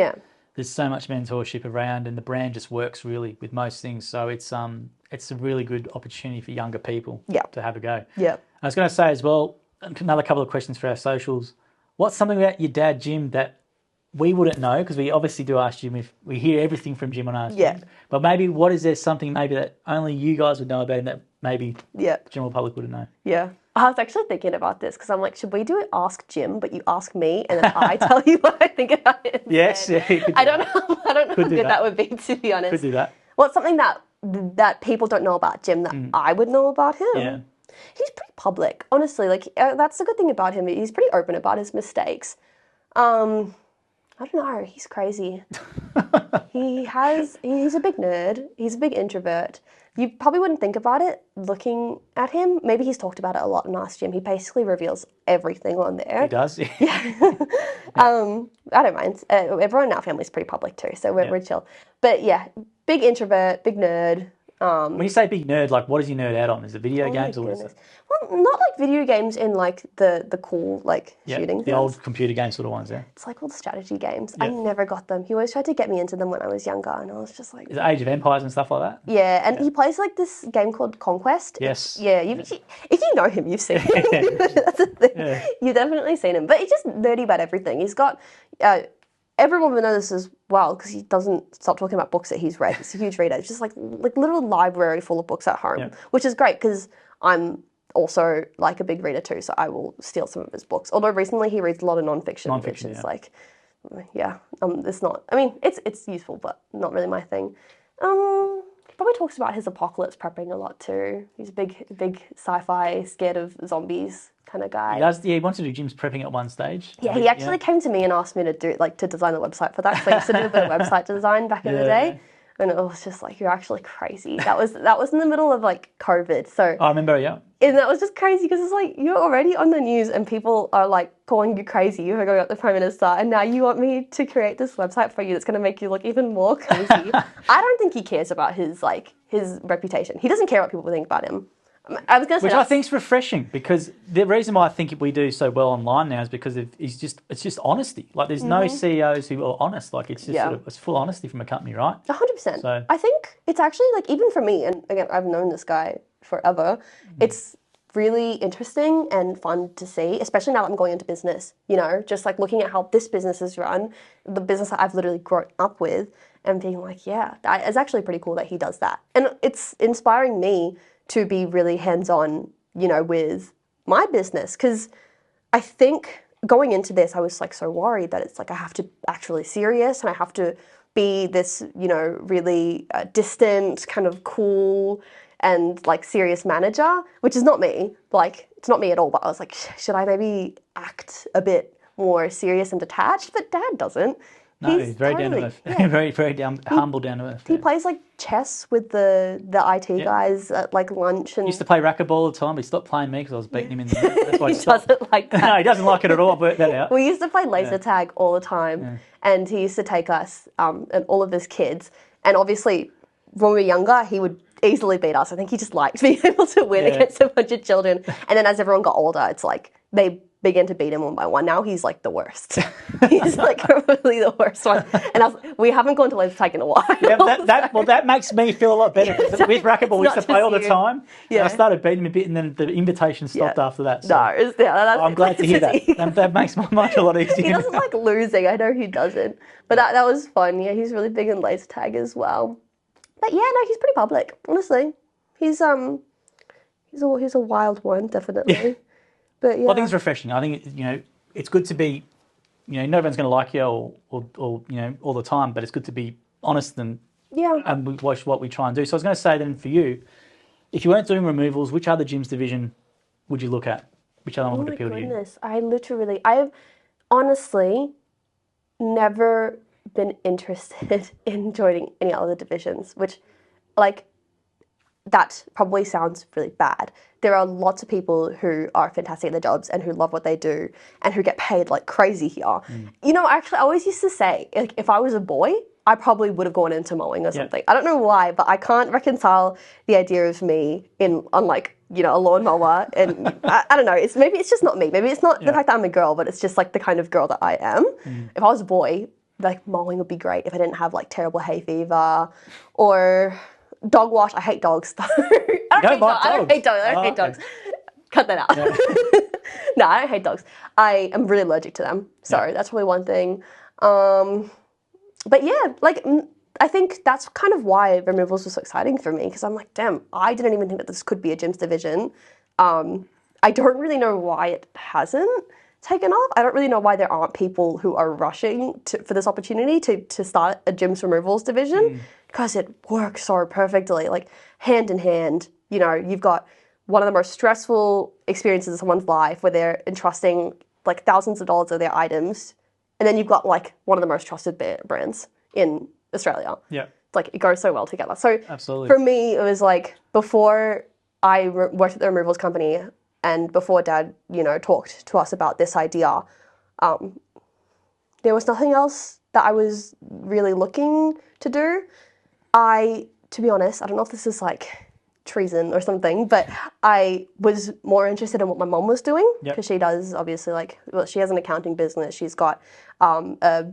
there's so much mentorship around, and the brand just works really with most things. So it's a really good opportunity for younger people to have a go. Yeah. I was going to say as well, another couple of questions for our socials. What's something about your dad, Jim, that we wouldn't know? Because we obviously do ask Jim, if we hear everything from Jim on Ask Jim. But maybe is there something maybe that only you guys would know about him that maybe the general public wouldn't know? Yeah. I was actually thinking about this because I'm like, should we do it Ask Jim, but you ask me and then I tell you what I think about it? Yes, yeah. I don't know how good that would be, to be honest. Could do that. Well, it's something that people don't know about Jim that I would know about him. Yeah. He's pretty public, honestly. Like that's the good thing about him. He's pretty open about his mistakes. I don't know. He's crazy. He's a big nerd. He's a big introvert. You probably wouldn't think about it looking at him. Maybe he's talked about it a lot in Ask Jim. He basically reveals everything on there. He does? Yeah. I don't mind. Everyone in our family is pretty public too, so we're chill. But yeah, big introvert, big nerd. When you say big nerd, like what does he nerd out on? Is it video games or what is it? Well, not like video games in like the cool like shooting the things. old computer game sort of ones, yeah? It's like all the strategy games. I never got them. He always tried to get me into them when I was younger, and I was just like... Is it Age of Empires and stuff like that? Yeah, and he plays like this game called Conquest. Yes. If you know him, you've seen him. That's the thing. Yeah. You've definitely seen him. But he's just nerdy about everything. He's got... everyone will know this as well because he doesn't stop talking about books that he's read. He's a huge reader. It's just like little library full of books at home, which is great because I'm also like a big reader too, so I will steal some of his books. Although recently he reads a lot of non-fiction, which is like, it's not. I mean, it's useful, but not really my thing. He probably talks about his apocalypse prepping a lot too. He's a big sci-fi, scared of zombies kind of guy. He does. Yeah, he wants to do Jim's prepping at one stage. Yeah, he actually came to me and asked me to design the website for that. So I used to do a bit of website design back in the day. And it was just like, you're actually crazy. That was in the middle of like COVID. So I remember, yeah. And that was just crazy because it's like, you're already on the news and people are like calling you crazy for going up the Prime Minister. And now you want me to create this website for you that's going to make you look even more crazy. I don't think he cares about his reputation. He doesn't care what people think about him. I was going to say, which I think is refreshing, because the reason why I think we do so well online now is because it's just honesty. Like there's no CEOs who are honest. Like it's just it's full honesty from a company, right? 100%. So I think it's actually like, even for me, and again, I've known this guy forever, it's really interesting and fun to see, especially now that I'm going into business, you know, just like looking at how this business is run, the business that I've literally grown up with, and being like, yeah, it's actually pretty cool that he does that. And it's inspiring me to be really hands-on, you know, with my business. Because I think going into this, I was like so worried that it's like I have to act really serious and I have to be this, you know, really distant, kind of cool and like serious manager, which is not me. Like, it's not me at all. But I was like, should I maybe act a bit more serious and detached? But Dad doesn't. No, he's very down to earth. Yeah. very humble, down to earth. He plays like chess with the IT guys at like lunch. And he used to play racquetball all the time, but he stopped playing me because I was beating him in the net. That's why he doesn't like that. No, he doesn't like it at all. I've worked that out. We used to play laser tag all the time, and he used to take us and all of his kids. And obviously, when we were younger, he would easily beat us. I think he just liked being able to win against a bunch of children. And then as everyone got older, it's like they began to beat him one by one. Now he's like the worst. He's like probably the worst one. And we haven't gone to laser tag in a while. Yeah, that makes me feel a lot better. With racquetball, we used to play all the time. Yeah. I started beating him a bit, and then the invitation stopped after that. So I'm glad to hear that. That makes my mind a lot easier. He doesn't like losing. I know he doesn't. But that was fun. Yeah, he's really big in laser tag as well. But yeah, no, he's pretty public. Honestly, he's a wild one, definitely. But yeah. Well, I think it's refreshing. I think, you know, it's good to be, you know, no one's going to like you or you know, all the time, but it's good to be honest and Yeah. and we watch what we try and do. So I was going to say then for you, if you weren't doing removals, which other gyms division would you look at? Which other one Oh would my appeal to you? goodness. I've honestly never been interested in joining any other divisions, which, like, that probably sounds really bad. There are lots of people who are fantastic at their jobs and who love what they do and who get paid like crazy here. You know, actually, I always used to say, like, if I was a boy, I probably would have gone into mowing or something. I don't know why, but I can't reconcile the idea of me on like, you know, a lawnmower. And I don't know, maybe it's just not me. Maybe it's not the fact that I'm a girl, but it's just like the kind of girl that I am. If I was a boy, like mowing would be great if I didn't have like terrible hay fever or dog wash. I hate dogs though. I don't hate dogs. Cut that out. No, I don't hate dogs. I am really allergic to them. So that's probably one thing. But yeah, like I think that's kind of why removals was so exciting for me, because I'm like, damn, I didn't even think that this could be a gyms division. I don't really know why it hasn't taken off. I don't really know why there aren't people who are rushing for this opportunity to start a gyms removals division, because it works so perfectly, like hand in hand. You know, you've got one of the most stressful experiences of someone's life where they're entrusting like thousands of dollars of their items, and then you've got like one of the most trusted brands in Australia. Yeah. It's like it goes so well together. So Absolutely. for me, it was like before I worked at the removals company and before Dad, you know, talked to us about this idea, there was nothing else that I was really looking to do. To be honest, I don't know if this is like treason or something, but I was more interested in what my mom was doing, because she does obviously she has an accounting business. She's got a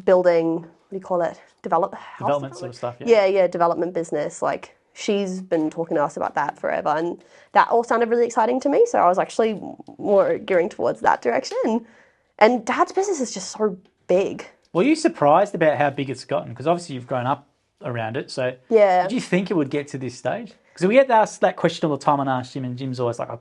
building, what do you call it? Development sort of stuff. Yeah, development business. Like she's been talking to us about that forever, and that all sounded really exciting to me. So I was actually more gearing towards that direction. And Dad's business is just so big. Were you surprised about how big it's gotten? Because obviously you've grown up around it. So did you think it would get to this stage? Because we get asked that question all the time on Ask Jim, and Jim's always like, I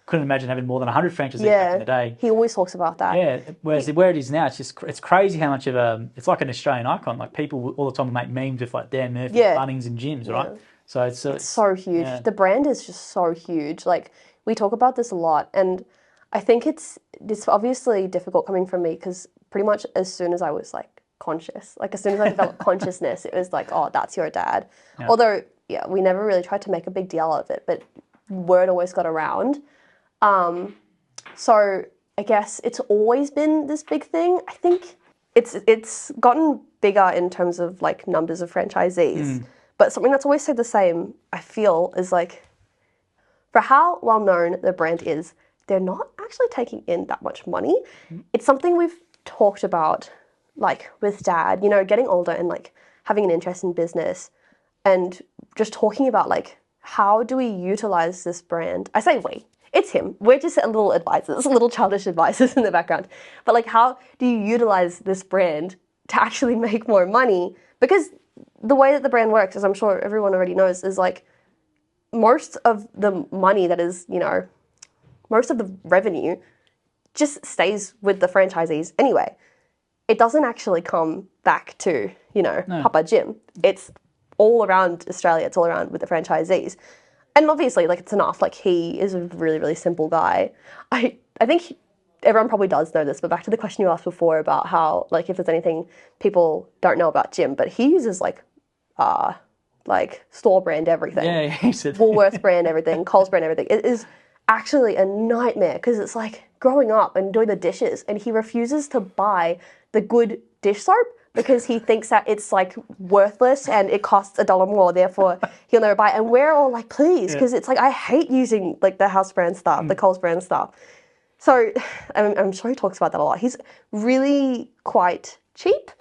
couldn't imagine having more than 100 franchisees back in the day. He always talks about that. Yeah, whereas where it is now, it's crazy how much of it's like an Australian icon. Like people all the time make memes with like Dan Murphy, Bunnings and gyms, right? So it's so huge. Yeah. The brand is just so huge. Like we talk about this a lot, and I think it's obviously difficult coming from me, because pretty much as soon as I was like conscious, like as soon as I developed consciousness, it was like, oh, that's your dad. Yeah. Although, we never really tried to make a big deal out of it, but word always got around. So I guess it's always been this big thing. I think it's gotten bigger in terms of like numbers of franchisees, but something that's always stayed the same, I feel, is like for how well known the brand is, they're not actually taking in that much money. It's something we've talked about, like with Dad, you know, getting older and like having an interest in business, and just talking about like, how do we utilize this brand? I say we, it's him. We're just little advisors, little childish advisors in the background. But like, how do you utilize this brand to actually make more money? Because the way that the brand works, as I'm sure everyone already knows, is like most of the money that is, you know, most of the revenue just stays with the franchisees anyway. It doesn't actually come back to, you know, Papa Jim. It's all around Australia. It's all around with the franchisees. And obviously, like, it's enough. Like, he is a really, really simple guy. I think everyone probably does know this, but back to the question you asked before about how, like, if there's anything people don't know about Jim, but he uses, like store brand everything. Yeah, he said Woolworths brand everything, Coles brand everything. It is actually a nightmare, because it's like growing up and doing the dishes, and he refuses to buy the good dish soap because he thinks that it's like worthless and it costs $1 more, therefore he'll never buy it. And we're all like, please, because it's like, I hate using like the house brand stuff, the Coles brand stuff. So I'm sure he talks about that a lot. He's really quite cheap.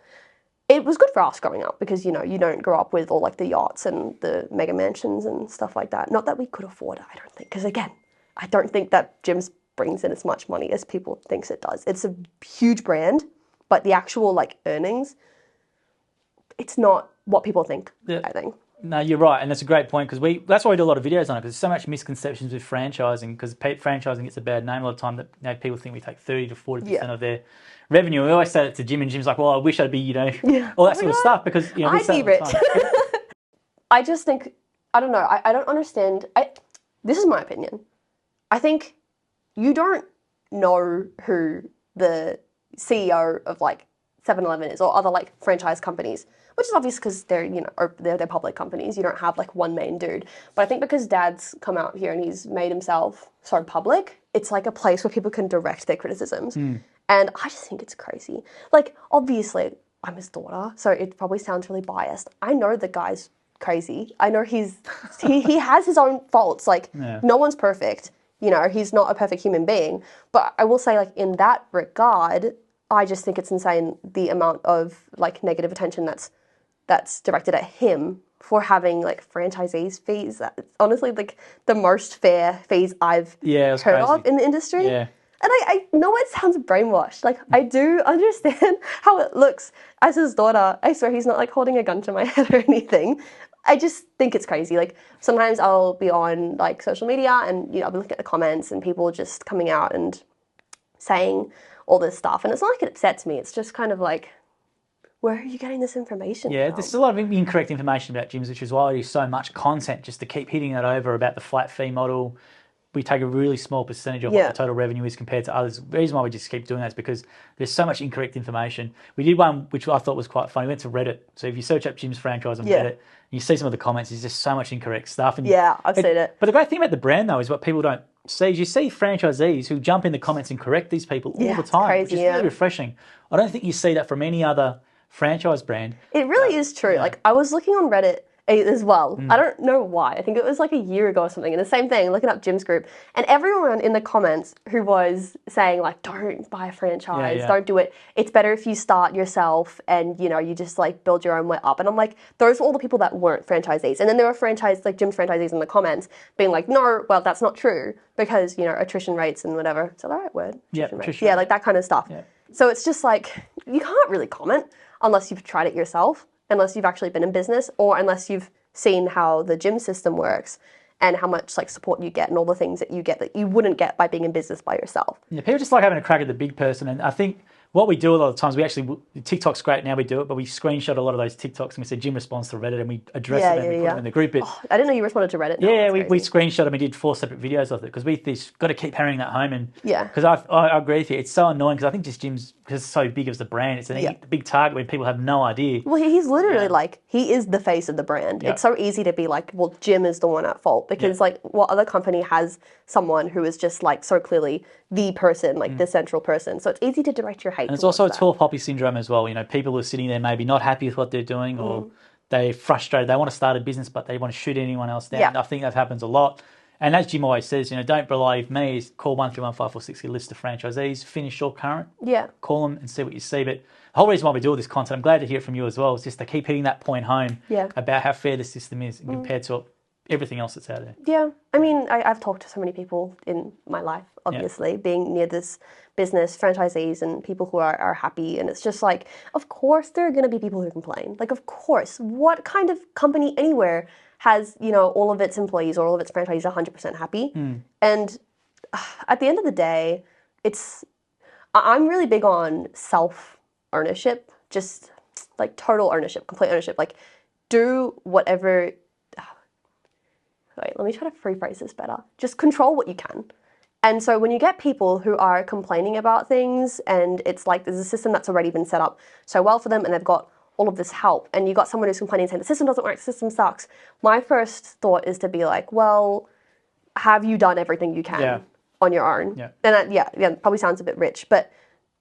It was good for us growing up, because, you know, you don't grow up with all like the yachts and the mega mansions and stuff like that. Not that we could afford it, I don't think, because again, I don't think that Jim's brings in as much money as people thinks it does. It's a huge brand, but the actual like earnings, it's not what people think, I think. No, you're right, and that's a great point because that's why we do a lot of videos on it because there's so much misconceptions with franchising because franchising gets a bad name a lot of time that people think we take 30 to 40% of their revenue. We always say that to Jim, and Jim's like, "Well, I wish I'd be, all that sort of stuff because we I'd say be rich." I just think I don't know. I don't understand. This is my opinion. I think you don't know who the CEO of like 7-Eleven is or other like franchise companies, which is obvious because they're they're public companies. You don't have like one main dude. But I think because Dad's come out here and he's made himself so public, it's like a place where people can direct their criticisms. And I just think it's crazy. Like obviously I'm his daughter, so it probably sounds really biased. I know the guy's crazy. I know he has his own faults. Like no one's perfect. He's not a perfect human being. But I will say, like, in that regard, I just think it's insane the amount of, like, negative attention that's directed at him for having, like, franchisees fees. That's honestly, like, the most fair fees I've heard of in the industry. Yeah. And I know it sounds brainwashed. Like, I do understand how it looks as his daughter. I swear he's not, like, holding a gun to my head or anything. I just think it's crazy. Like, sometimes I'll be on, like, social media and, I'll be looking at the comments and people just coming out and saying all this stuff. And it's not like it upsets me. It's just kind of like, where are you getting this information from? There's a lot of incorrect information about gyms, which is why I do so much content just to keep hitting that over about the flat fee model. We take a really small percentage of what the total revenue is compared to others. The reason why we just keep doing that is because there's so much incorrect information. We did one which I thought was quite funny. We went to Reddit. So if you search up Jim's franchise on Reddit, you see some of the comments. There's just so much incorrect stuff. And I've seen it. But the great thing about the brand, though, is what people don't see. You see franchisees who jump in the comments and correct these people all the time, crazy, which is really refreshing. I don't think you see that from any other franchise brand. It really is true. Yeah. Like, I was looking on Reddit as well. I don't know why. I think it was like a year ago or something. And the same thing, looking up Jim's group. And everyone in the comments who was saying, like, don't buy a franchise, don't do it. It's better if you start yourself and, you just, like, build your own way up. And I'm like, those were all the people that weren't franchisees. And then there were Jim's franchisees in the comments being like, no, well, that's not true because, attrition rates and whatever. Is that the right word? Attrition. Yeah, like that kind of stuff. Yeah. So it's just like, you can't really comment unless you've tried it yourself. Unless you've actually been in business or unless you've seen how the gym system works and how much like support you get and all the things that you get that you wouldn't get by being in business by yourself. Yeah, people just like having a crack at the big person. And I think what we do a lot of times, TikTok's great now we do it, but we screenshot a lot of those TikToks and we said Jim responds to Reddit and we address it and we put them in the group. I didn't know you responded to Reddit. No, we screenshot and we did 4 separate videos of it because we've got to keep hammering that home. And because I agree with you, it's so annoying because I think just Jim's, because it's so big as the brand, it's a big target when people have no idea. Well, he's literally like, he is the face of the brand. It's so easy to be like, well, Jim is the one at fault because like what other company has someone who is just like so clearly the person, like the central person. So it's easy to direct your hate. And it's also a tall poppy syndrome as well. People who are sitting there maybe not happy with what they're doing or they're frustrated. They want to start a business, but they want to shoot anyone else down. Yeah. I think that happens a lot. And as Jim always says, don't believe me. Call 131546, a list of franchisees, finished or current. Yeah. Call them and see what you see. But the whole reason why we do all this content, I'm glad to hear it from you as well, is just to keep hitting that point home about how fair the system is compared to everything else that's out there. Yeah. I mean, I've talked to so many people in my life, obviously, being near this business, franchisees and people who are happy. And it's just like, of course, there are going to be people who complain. Like, of course, what kind of company anywhere has, all of its employees or all of its franchisees 100% happy? And at the end of the day, I'm really big on self-ownership, just like total ownership, complete ownership. Like, do whatever... Wait, let me try to rephrase this better. Just control what you can. And so when you get people who are complaining about things and it's like there's a system that's already been set up so well for them and they've got all of this help and you got someone who's complaining saying the system doesn't work, the system sucks, my first thought is to be like, well, have you done everything you can on your own? Yeah. And that probably sounds a bit rich, but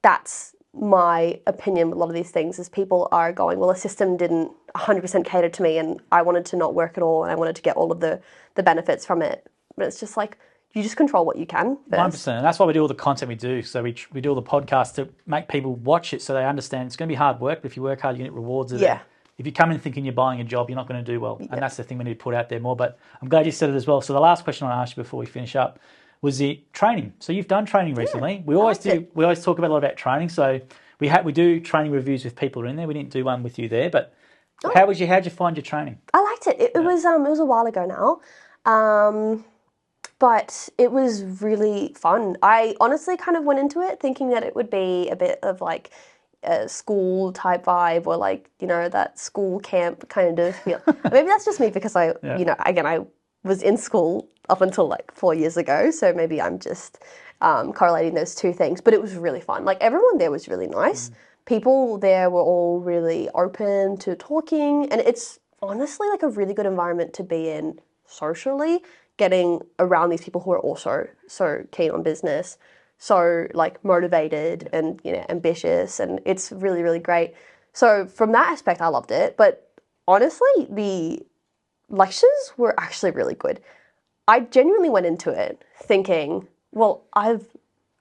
that's my opinion with a lot of these things is people are going, well, a system didn't 100% cater to me and I wanted to not work at all and I wanted to get all of the benefits from it. But it's just like, you just control what you can first. 100%. And that's why we do all the content we do. So we do all the podcasts to make people watch it so they understand it's going to be hard work, but if you work hard, you get rewards of it. If you come in thinking you're buying a job, you're not going to do well. And that's the thing we need to put out there more. But I'm glad you said it as well. So the last question I want to ask you before we finish up was the training. So you've done training recently. We always talk about a lot about training. So we do training reviews with people who are in there. We didn't do one with you there, but How'd you find your training? I liked it. It was a while ago now. But it was really fun. I honestly kind of went into it thinking that it would be a bit of like a school type vibe, or like, you know, that school camp kind of feel. Maybe that's just me because you know, again, I was in school up until like 4 years ago. So maybe I'm just correlating those two things. But it was really fun. Like everyone there was really nice. People there were all really open to talking. And it's honestly like a really good environment to be in socially, getting around these people who are also so keen on business, so like motivated and, you know, ambitious, and it's really, really great. So from that aspect, I loved it. But honestly, the lectures were actually really good. I genuinely went into it thinking, well, I've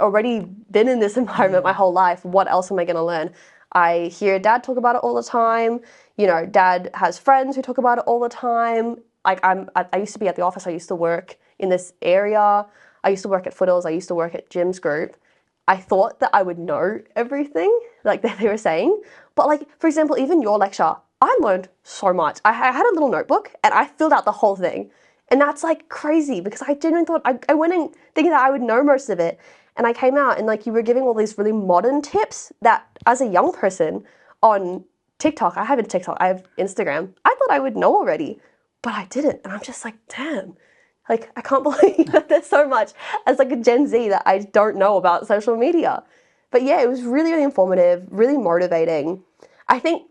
already been in this environment my whole life. What else am I going to learn? I hear Dad talk about it all the time. You know, Dad has friends who talk about it all the time. Like I used to be at the office. I used to work in this area. I used to work at Foothills. I used to work at Jim's group. I thought that I would know everything, like that they were saying. But like, for example, even your lecture, I learned so much. I had a little notebook and I filled out the whole thing. And that's like crazy because I genuinely thought, I went in thinking that I would know most of it. And I came out and like you were giving all these really modern tips that as a young person on TikTok, I have Instagram, I thought I would know already. But I didn't. And I'm just like, damn, like, I can't believe that there's so much as like a Gen Z that I don't know about social media. But yeah, it was really, really informative, really motivating. I think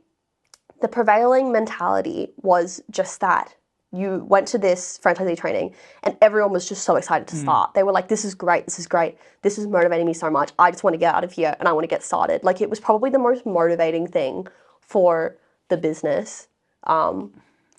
the prevailing mentality was just that. You went to this franchisee training and everyone was just so excited to start. They were like, this is great, this is great. This is motivating me so much. I just want to get out of here and I want to get started. Like, it was probably the most motivating thing for the business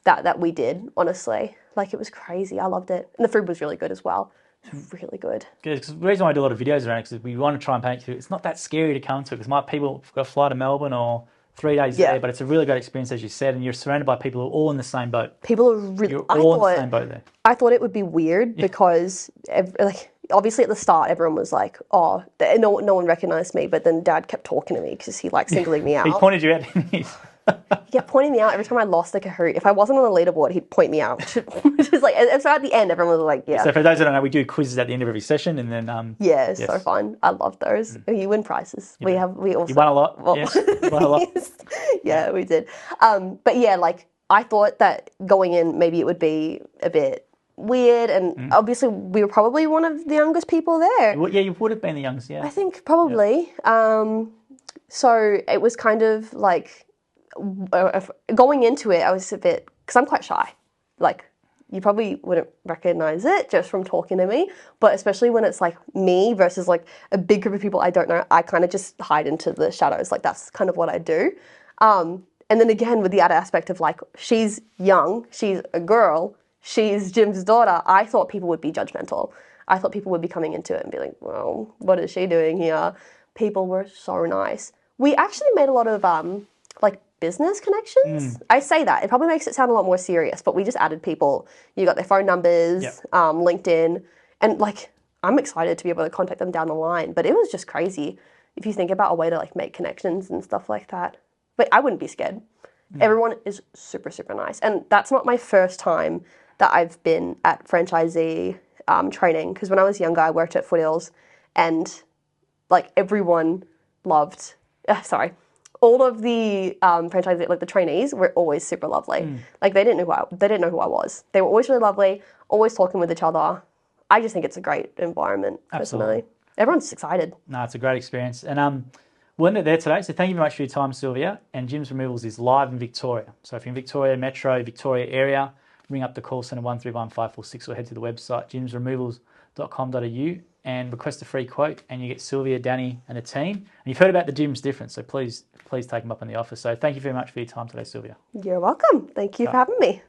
that we did, honestly. Like, it was crazy. I loved it. And the food was really good as well. It was really good. Good, because the reason why I do a lot of videos around it is we want to try and paint you. It's not that scary to come to it because people got to fly to Melbourne or 3 days there, but it's a really great experience, as you said, and you're surrounded by people who are all in the same boat. People are really... You're all in the same boat there. I thought it would be weird because, like, obviously at the start, everyone was like, oh, no one recognized me, but then Dad kept talking to me because he liked singling me out. He pointed you out, didn't he? He kept pointing me out every time I lost a Kahoot. If I wasn't on the leaderboard, he'd point me out. Which is like, and so at the end, everyone was like, yeah. So for those that don't know, we do quizzes at the end of every session, and then yeah, it's so fun. I love those. You win prizes. We also you won a lot. Well, yes, you won a lot. Yeah, we did. But yeah, like I thought that going in, maybe it would be a bit weird, and obviously we were probably one of the youngest people there. Well, yeah, you would have been the youngest. Yeah, I think probably. So it was kind of like. Going into it, I was a bit, because I'm quite shy. Like, you probably wouldn't recognize it just from talking to me, but especially when it's like me versus like a big group of people I don't know, I kind of just hide into the shadows. Like, that's kind of what I do. And then again, with the added aspect of like, she's young, she's a girl, she's Jim's daughter, I thought people would be judgmental. I thought people would be coming into it and be like, well, what is she doing here? People were so nice. We actually made a lot of like business connections. I say that. It probably makes it sound a lot more serious, but we just added people. You got their phone numbers, LinkedIn, and like, I'm excited to be able to contact them down the line, but it was just crazy if you think about a way to like make connections and stuff like that. But I wouldn't be scared. Everyone is super, super nice. And that's not my first time that I've been at franchisee training, because when I was younger, I worked at Foothills and like everyone loved, all of the franchisees, like the trainees, were always super lovely. Like they didn't know who I was. They were always really lovely, always talking with each other. I just think it's a great environment, personally. Everyone's excited. No, it's a great experience. And we're there today, so thank you very much for your time, Sylvia. And Jim's Removals is live in Victoria. So if you're in Victoria, Metro, Victoria area, ring up the call centre 131546 or head to the website jimsremovals.com.au and request a free quote, and you get Sylvia, Danny, and a team. And you've heard about the gym's difference, so please take them up in the office. So thank you very much for your time today, Sylvia. You're welcome. Thank you for having me.